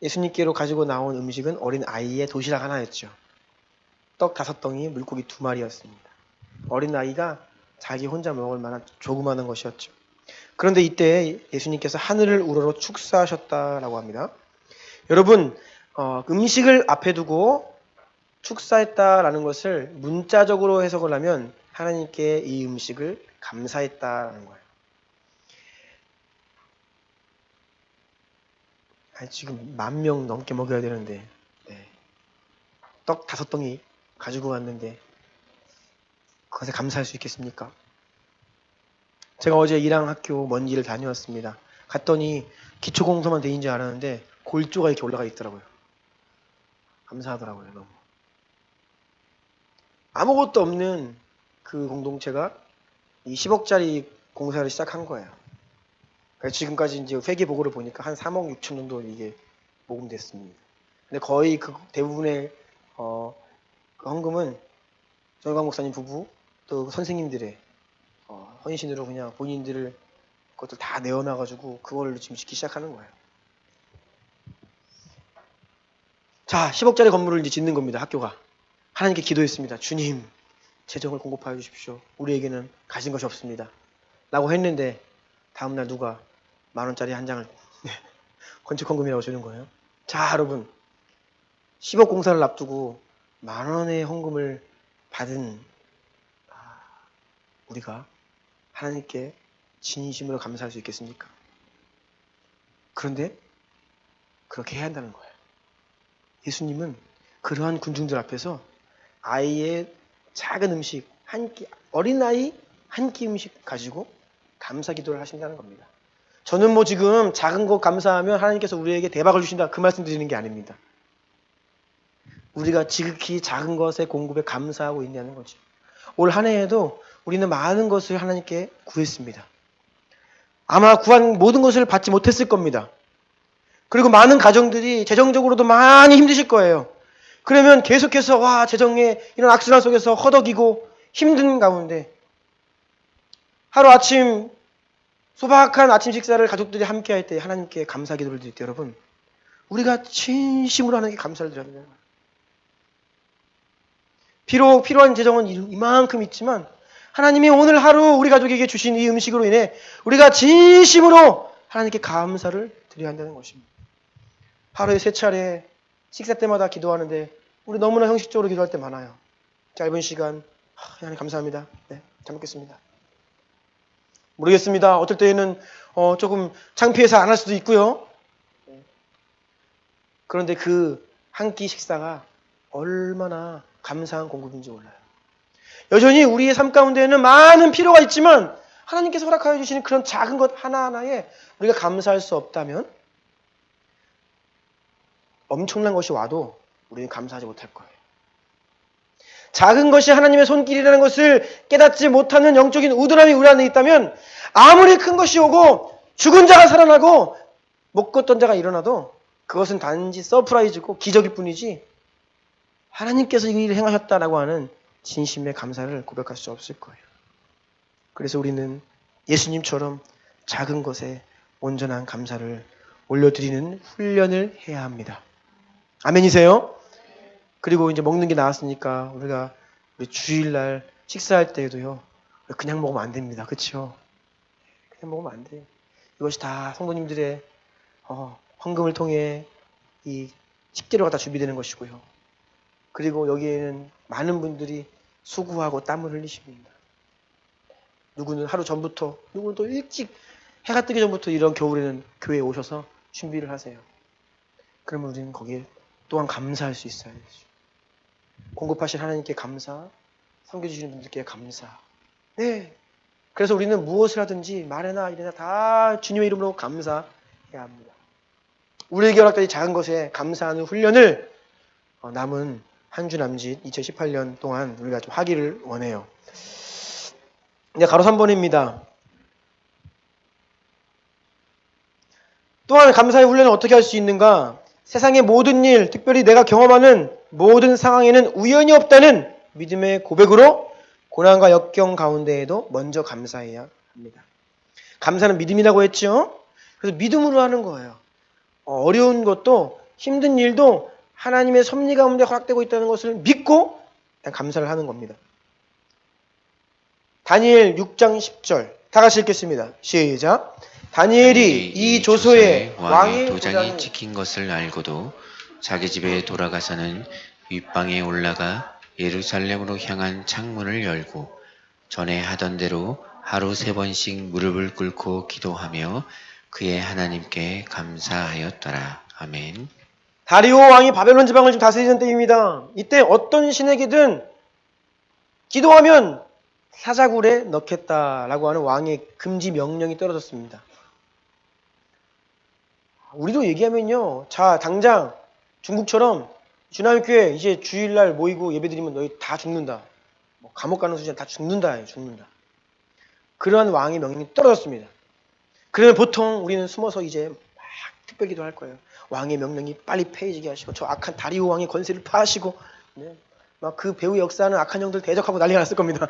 예수님께로 가지고 나온 음식은 어린 아이의 도시락 하나였죠. 떡 5덩이, 물고기 2마리였습니다. 어린 아이가 자기 혼자 먹을 만한 조그마한 것이었죠. 그런데 이때 예수님께서 하늘을 우러러 축사하셨다라고 합니다. 여러분, 음식을 앞에 두고 축사했다라는 것을 문자적으로 해석을 하면 하나님께 이 음식을 감사했다라는 거예요. 지금 10,000명 넘게 먹여야 되는데 떡 5덩이 가지고 왔는데 그것에 감사할 수 있겠습니까? 제가 어제 일양 학교 먼 길을 다녀왔습니다. 갔더니 기초공소만 돼 있는 줄 알았는데 골조가 이렇게 올라가 있더라고요. 감사하더라고요. 너무. 아무것도 없는 그 공동체가 이 10억짜리 공사를 시작한 거예요. 그러니까 지금까지 이제 회계 보고를 보니까 한 3억 6천 정도 이게 모금됐습니다. 근데 거의 그 대부분의 그 헌금은 정일광 목사님 부부 또 선생님들의 헌신으로 그냥 본인들을 그것들 다 내어놔가지고 그걸로 지금 짓기 시작하는 거예요. 자, 10억짜리 건물을 이제 짓는 겁니다. 학교가. 하나님께 기도했습니다. 주님, 재정을 공급하여 주십시오. 우리에게는 가진 것이 없습니다. 라고 했는데 다음날 누가 10,000원짜리 한 장을 건축헌금이라고 주는 거예요. 자, 여러분, 10억 공사를 앞두고 10,000원의 헌금을 받은 우리가 하나님께 진심으로 감사할 수 있겠습니까? 그런데 그렇게 해야 한다는 거예요. 예수님은 그러한 군중들 앞에서 아이의 작은 음식 한 끼, 어린아이 한 끼 음식 가지고 감사 기도를 하신다는 겁니다. 저는 지금 작은 것 감사하면 하나님께서 우리에게 대박을 주신다 그 말씀 드리는 게 아닙니다. 우리가 지극히 작은 것의 공급에 감사하고 있냐는 거죠. 올 한 해에도 우리는 많은 것을 하나님께 구했습니다. 아마 구한 모든 것을 받지 못했을 겁니다. 그리고 많은 가정들이 재정적으로도 많이 힘드실 거예요. 그러면 계속해서 재정의 이런 악순환 속에서 허덕이고 힘든 가운데 하루 아침 소박한 아침 식사를 가족들이 함께 할 때 하나님께 감사 기도를 드릴 때 여러분 우리가 진심으로 하나님께 감사를 드려야 합니다. 비록 필요한 재정은 이만큼 있지만 하나님이 오늘 하루 우리 가족에게 주신 이 음식으로 인해 우리가 진심으로 하나님께 감사를 드려야 한다는 것입니다. 하루에 3차례 식사 때마다 기도하는데 우리 너무나 형식적으로 기도할 때 많아요. 짧은 시간 하나님 감사합니다. 네, 잘 먹겠습니다. 모르겠습니다. 어떨 때에는 조금 창피해서 안 할 수도 있고요. 그런데 그 한 끼 식사가 얼마나 감사한 공급인지 몰라요. 여전히 우리의 삶 가운데에는 많은 필요가 있지만 하나님께서 허락하여 주시는 그런 작은 것 하나하나에 우리가 감사할 수 없다면 엄청난 것이 와도 우리는 감사하지 못할 거예요. 작은 것이 하나님의 손길이라는 것을 깨닫지 못하는 영적인 우둔함이 우리 안에 있다면 아무리 큰 것이 오고 죽은 자가 살아나고 못 걷던 자가 일어나도 그것은 단지 서프라이즈고 기적일 뿐이지 하나님께서 이 일을 행하셨다라고 하는 진심의 감사를 고백할 수 없을 거예요. 그래서 우리는 예수님처럼 작은 것에 온전한 감사를 올려드리는 훈련을 해야 합니다. 아멘이세요? 그리고 이제 먹는 게 나왔으니까 우리가 우리 주일날 식사할 때에도요. 그냥 먹으면 안 됩니다. 그렇죠? 그냥 먹으면 안 돼요. 이것이 다 성도님들의 헌금을 통해 이 식재료가 다 준비되는 것이고요. 그리고 여기에는 많은 분들이 수고하고 땀을 흘리십니다. 누구는 하루 전부터, 누구는 또 일찍 해가 뜨기 전부터 이런 겨울에는 교회에 오셔서 준비를 하세요. 그러면 우리는 거기에 또한 감사할 수 있어야 되죠. 공급하신 하나님께 감사, 섬겨주시는 분들께 감사. 네. 그래서 우리는 무엇을 하든지 말이나 일이나 다 주님의 이름으로 감사해야 합니다. 우리에게 허락된 작은 것에 감사하는 훈련을 남은 한 주 남짓 2018년 동안 우리가 좀 하기를 원해요. 네, 가로 3번입니다. 또한 감사의 훈련을 어떻게 할 수 있는가? 세상의 모든 일, 특별히 내가 경험하는 모든 상황에는 우연이 없다는 믿음의 고백으로 고난과 역경 가운데에도 먼저 감사해야 합니다. 감사는 믿음이라고 했죠? 그래서 믿음으로 하는 거예요. 어려운 것도 힘든 일도 하나님의 섭리 가운데 허락되고 있다는 것을 믿고 일단 감사를 하는 겁니다. 다니엘 6장 10절 다 같이 읽겠습니다. 시작. 다니엘이 이 조서에 왕의 도장이 찍힌 것을 알고도 자기 집에 돌아가서는 윗방에 올라가 예루살렘으로 향한 창문을 열고 전에 하던 대로 하루 3번씩 무릎을 꿇고 기도하며 그의 하나님께 감사하였더라. 아멘. 다리오 왕이 바벨론 지방을 좀 다스리던 때입니다. 이때 어떤 신에게든 기도하면 사자굴에 넣겠다라고 하는 왕의 금지 명령이 떨어졌습니다. 우리도 얘기하면요. 자, 당장 중국처럼 주남교회 이제 주일날 모이고 예배드리면 너희 다 죽는다. 감옥 가는 수준 다 죽는다. 그러한 왕의 명령이 떨어졌습니다. 그러면 보통 우리는 숨어서 이제 막 특별 기도할 거예요. 왕의 명령이 빨리 폐해지게 하시고 저 악한 다리오 왕의 권세를 파하시고 네. 막 그 배후의 역사하는 악한 영들 대적하고 난리가 났을 겁니다.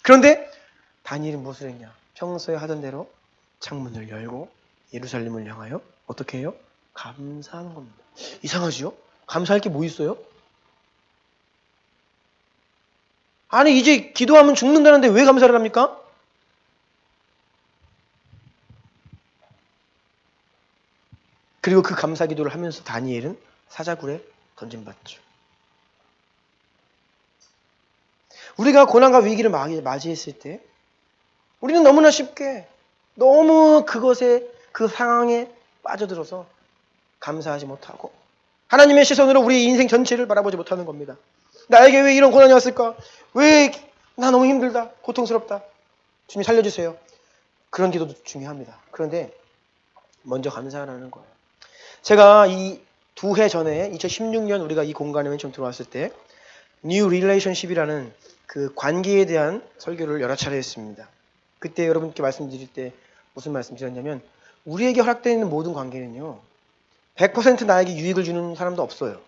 그런데 다니엘은 무엇을 했냐? 평소에 하던 대로 창문을 열고 예루살렘을 향하여 어떻게 해요? 감사하는 겁니다. 이상하지요? 감사할 게 뭐 있어요? 아니 이제 기도하면 죽는다는데 왜 감사를 합니까? 그리고 그 감사 기도를 하면서 다니엘은 사자굴에 던짐받죠. 우리가 고난과 위기를 맞이했을 때 우리는 너무나 쉽게 너무 그것에 그 상황에 빠져들어서 감사하지 못하고 하나님의 시선으로 우리 인생 전체를 바라보지 못하는 겁니다. 나에게 왜 이런 고난이 왔을까? 왜 나 너무 힘들다. 고통스럽다. 주님 살려주세요. 그런 기도도 중요합니다. 그런데 먼저 감사하라는 거예요. 제가 이 2해 전에 2016년 우리가 이 공간에 맨 처음 들어왔을 때 New Relationship이라는 그 관계에 대한 설교를 여러 차례 했습니다. 그때 여러분께 말씀드릴 때 무슨 말씀 드렸냐면 우리에게 허락되어 있는 모든 관계는요 100% 나에게 유익을 주는 사람도 없어요.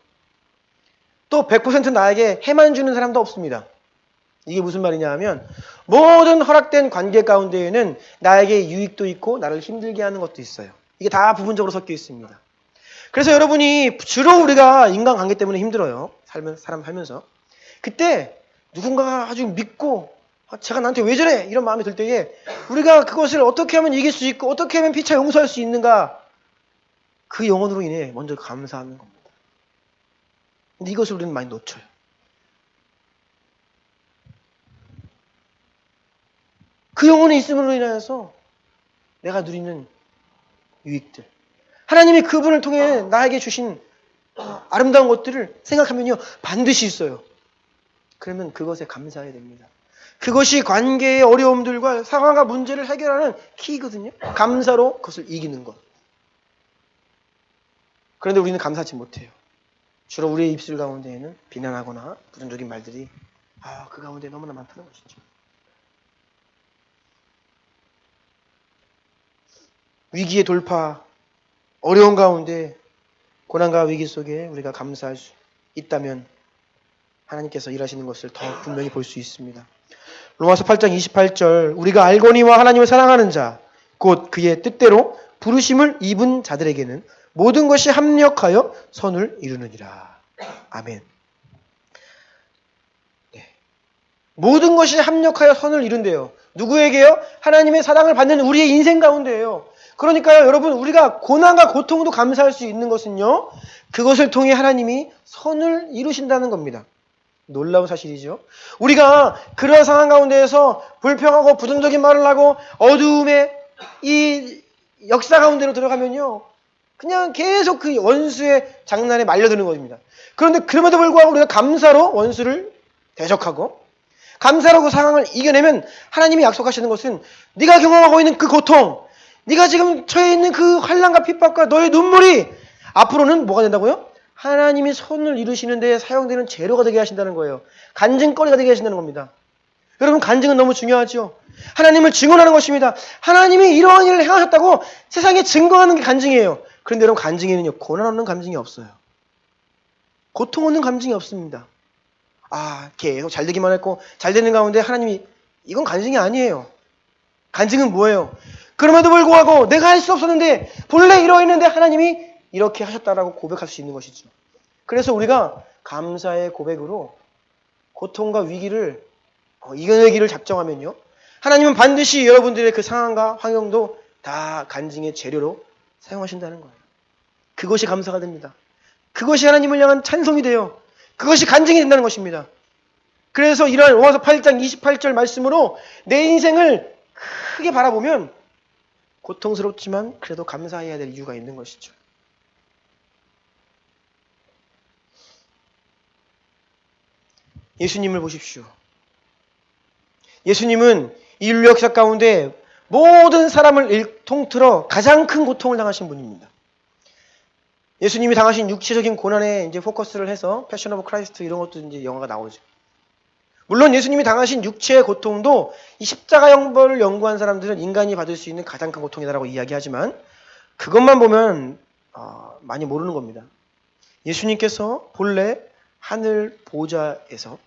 또 100% 나에게 해만 주는 사람도 없습니다. 이게 무슨 말이냐 하면 모든 허락된 관계 가운데에는 나에게 유익도 있고 나를 힘들게 하는 것도 있어요. 이게 다 부분적으로 섞여 있습니다. 그래서 여러분이 주로 우리가 인간관계 때문에 힘들어요. 사람 살면서. 그때 누군가가 아주 믿고 제가 나한테 왜 저래? 이런 마음이 들 때에 우리가 그것을 어떻게 하면 이길 수 있고 어떻게 하면 피차 용서할 수 있는가? 그 영혼으로 인해 먼저 감사하는 겁니다. 근데 이것을 우리는 많이 놓쳐요. 그 영혼이 있음으로 인하여서 내가 누리는 유익들, 하나님이 그분을 통해 나에게 주신 아름다운 것들을 생각하면요 반드시 있어요. 그러면 그것에 감사해야 됩니다. 그것이 관계의 어려움들과 상황과 문제를 해결하는 키거든요. 감사로 그것을 이기는 것. 그런데 우리는 감사하지 못해요. 주로 우리의 입술 가운데에는 비난하거나 부정적인 말들이 그 가운데 너무나 많다는 것이죠. 위기의 돌파, 어려운 가운데 고난과 위기 속에 우리가 감사할 수 있다면 하나님께서 일하시는 것을 더 분명히 볼 수 있습니다. 로마서 8장 28절 우리가 알거니와 하나님을 사랑하는 자 곧 그의 뜻대로 부르심을 입은 자들에게는 모든 것이 합력하여 선을 이루느니라. 아멘. 네. 모든 것이 합력하여 선을 이룬대요. 누구에게요? 하나님의 사랑을 받는 우리의 인생 가운데예요. 그러니까요, 여러분, 우리가 고난과 고통도 감사할 수 있는 것은요, 그것을 통해 하나님이 선을 이루신다는 겁니다. 놀라운 사실이죠. 우리가 그런 상황 가운데에서 불평하고 부정적인 말을 하고 어두움의 이 역사 가운데로 들어가면요, 그냥 계속 그 원수의 장난에 말려드는 것입니다. 그런데 그럼에도 불구하고 우리가 감사로 원수를 대적하고 감사로 그 상황을 이겨내면 하나님이 약속하시는 것은 네가 경험하고 있는 그 고통, 네가 지금 처해 있는 그 환난과 핍박과 너의 눈물이 앞으로는 뭐가 된다고요? 하나님이 선을 이루시는 데 사용되는 재료가 되게 하신다는 거예요. 간증거리가 되게 하신다는 겁니다. 여러분, 간증은 너무 중요하죠. 하나님을 증언하는 것입니다. 하나님이 이러한 일을 행하셨다고 세상에 증거하는 게 간증이에요. 그런데 여러분, 간증에는요, 고난 없는 간증이 없어요. 고통 없는 간증이 없습니다. 계속 잘 되기만 했고 잘 되는 가운데 하나님이, 이건 간증이 아니에요. 간증은 뭐예요? 그럼에도 불구하고 내가 할 수 없었는데 본래 이러했는데 하나님이 이렇게 하셨다라고 고백할 수 있는 것이죠. 그래서 우리가 감사의 고백으로 고통과 위기를 이겨내기를 작정하면요, 하나님은 반드시 여러분들의 그 상황과 환경도 다 간증의 재료로 사용하신다는 거예요. 그것이 감사가 됩니다. 그것이 하나님을 향한 찬송이 돼요. 그것이 간증이 된다는 것입니다. 그래서 이러한 로마서 8장 28절 말씀으로 내 인생을 크게 바라보면 고통스럽지만 그래도 감사해야 될 이유가 있는 것이죠. 예수님을 보십시오. 예수님은 인류 역사 가운데 모든 사람을 통틀어 가장 큰 고통을 당하신 분입니다. 예수님이 당하신 육체적인 고난에 이제 포커스를 해서 패션 오브 크라이스트 이런 것도 이제 영화가 나오죠. 물론 예수님이 당하신 육체의 고통도 이 십자가 형벌을 연구한 사람들은 인간이 받을 수 있는 가장 큰 고통이다라고 이야기하지만 그것만 보면 많이 모르는 겁니다. 예수님께서 본래 하늘 보좌에서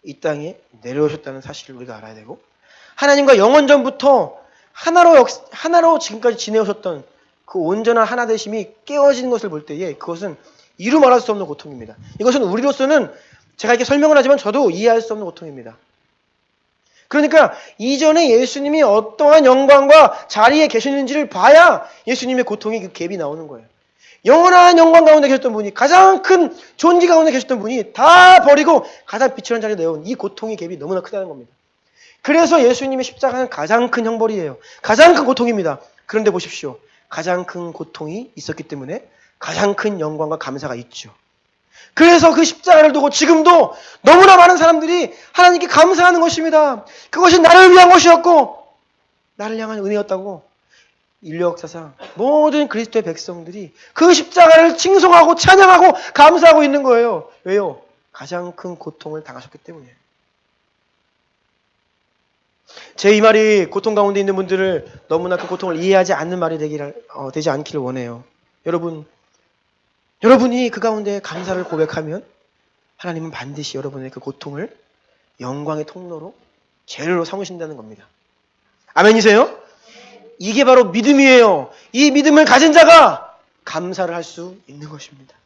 이 땅에 내려오셨다는 사실을 우리가 알아야 되고, 하나님과 영원전부터 하나로 지금까지 지내오셨던 그 온전한 하나 되심이 깨어진 것을 볼 때에 그것은 이루 말할 수 없는 고통입니다. 이것은 우리로서는 제가 이렇게 설명을 하지만 저도 이해할 수 없는 고통입니다. 그러니까 이전에 예수님이 어떠한 영광과 자리에 계셨는지를 봐야 예수님의 고통의 그 갭이 나오는 거예요. 영원한 영광 가운데 계셨던 분이, 가장 큰 존귀 가운데 계셨던 분이 다 버리고 가장 비천한 자리에 내온 이 고통의 갭이 너무나 크다는 겁니다. 그래서 예수님의 십자가는 가장 큰 형벌이에요. 가장 큰 고통입니다. 그런데 보십시오. 가장 큰 고통이 있었기 때문에 가장 큰 영광과 감사가 있죠. 그래서 그 십자가를 두고 지금도 너무나 많은 사람들이 하나님께 감사하는 것입니다. 그것이 나를 위한 것이었고 나를 향한 은혜였다고 인류 역사상 모든 그리스도의 백성들이 그 십자가를 칭송하고 찬양하고 감사하고 있는 거예요. 왜요? 가장 큰 고통을 당하셨기 때문이에요. 제 이 말이 고통 가운데 있는 분들을 너무나 그 고통을 이해하지 않는 말이 되지 않기를 원해요. 여러분이 그 가운데 감사를 고백하면 하나님은 반드시 여러분의 그 고통을 영광의 통로로 재료로 삼으신다는 겁니다. 아멘이세요? 이게 바로 믿음이에요. 이 믿음을 가진 자가 감사를 할 수 있는 것입니다.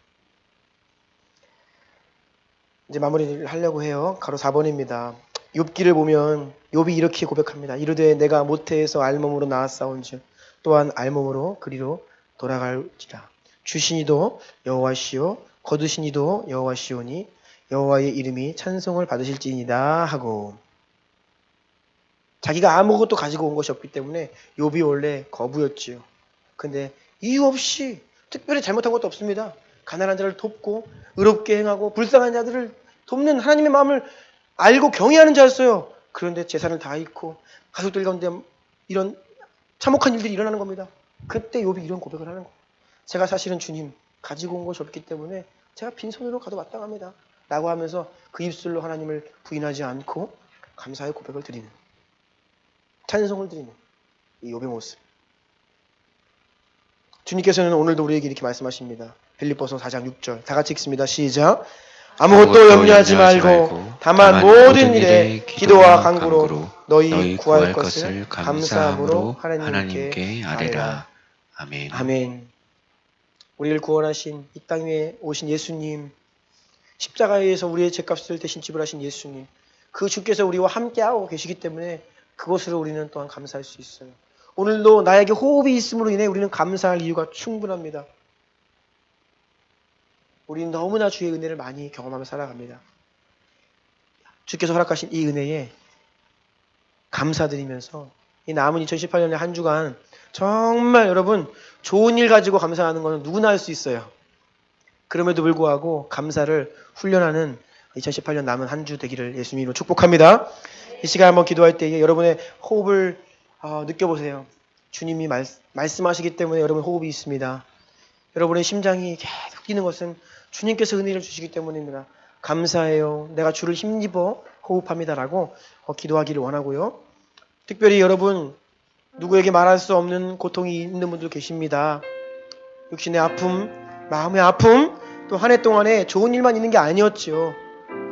이제 마무리를 하려고 해요. 가로 4번입니다. 욥기를 보면 욥이 이렇게 고백합니다. 이르되 내가 모태에서 알몸으로 나았사온즉 또한 알몸으로 그리로 돌아갈지라. 주시니도 여호와시요 거두시니도 여호와시오니 여호와의 이름이 찬송을 받으실지니이다 하고, 자기가 아무것도 가지고 온 것이 없기 때문에 욥이 원래 거부였지요. 근데 이유 없이 특별히 잘못한 것도 없습니다. 가난한 자를 돕고 의롭게 행하고 불쌍한 자들을 돕는 하나님의 마음을 알고 경외하는 자였어요. 그런데 재산을 다 잃고 가족들 가운데 이런 참혹한 일들이 일어나는 겁니다. 그때 욥이 이런 고백을 하는 거예요. 제가 사실은 주님 가지고 온 것이 없기 때문에 제가 빈손으로 가도 마땅합니다 라고 하면서 그 입술로 하나님을 부인하지 않고 감사의 고백을 드리는, 찬송을 드리는 이 욥의 모습. 주님께서는 오늘도 우리에게 이렇게 말씀하십니다. 빌립보서 4장 6절 다 같이 읽습니다. 시작. 아무것도 염려하지 말고 다만 모든 일에 기도와 간구로 너희 구할 것을 감사함으로 하나님께 아뢰라. 아멘. 아멘. 우리를 구원하신 이 땅 위에 오신 예수님, 십자가에서 우리의 죄값을 대신 지불하신 예수님, 그 주께서 우리와 함께하고 계시기 때문에 그것으로 우리는 또한 감사할 수 있어요. 오늘도 나에게 호흡이 있음으로 인해 우리는 감사할 이유가 충분합니다. 우리는 너무나 주의 은혜를 많이 경험하며 살아갑니다. 주께서 허락하신 이 은혜에 감사드리면서 이 남은 2018년의 한 주간 정말 여러분 좋은 일 가지고 감사하는 것은 누구나 할 수 있어요. 그럼에도 불구하고 감사를 훈련하는 2018년 남은 한 주 되기를 예수님으로 축복합니다. 이 시간 한번 기도할 때에 여러분의 호흡을 느껴보세요. 주님이 말씀하시기 때문에 여러분 호흡이 있습니다. 여러분의 심장이 계속 뛰는 것은 주님께서 은혜를 주시기 때문입니다. 감사해요. 내가 주를 힘입어 호흡합니다라고 기도하기를 원하고요. 특별히 여러분 누구에게 말할 수 없는 고통이 있는 분들 계십니다. 육신의 아픔, 마음의 아픔, 또 한 해 동안에 좋은 일만 있는 게 아니었지요.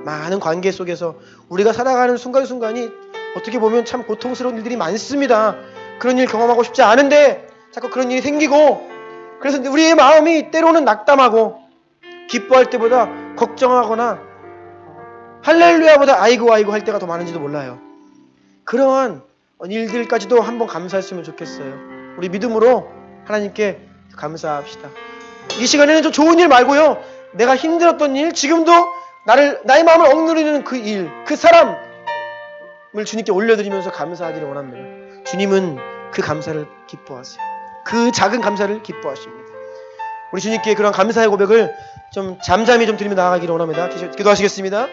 많은 관계 속에서 우리가 살아가는 순간순간이 어떻게 보면 참 고통스러운 일들이 많습니다. 그런 일 경험하고 싶지 않은데 자꾸 그런 일이 생기고, 그래서 우리의 마음이 때로는 낙담하고 기뻐할 때보다 걱정하거나 할렐루야보다 아이고 할 때가 더 많은지도 몰라요. 그러한 일들까지도 한번 감사했으면 좋겠어요. 우리 믿음으로 하나님께 감사합시다. 이 시간에는 좀 좋은 일 말고요, 내가 힘들었던 일, 지금도 나의 마음을 억누르는 그 일, 그 사람을 주님께 올려드리면서 감사하기를 원합니다. 주님은 그 감사를 기뻐하세요. 그 작은 감사를 기뻐하십니다. 우리 주님께 그런 감사의 고백을 좀 잠잠히 좀 드리며 나아가기를 원합니다. 기도하시겠습니다.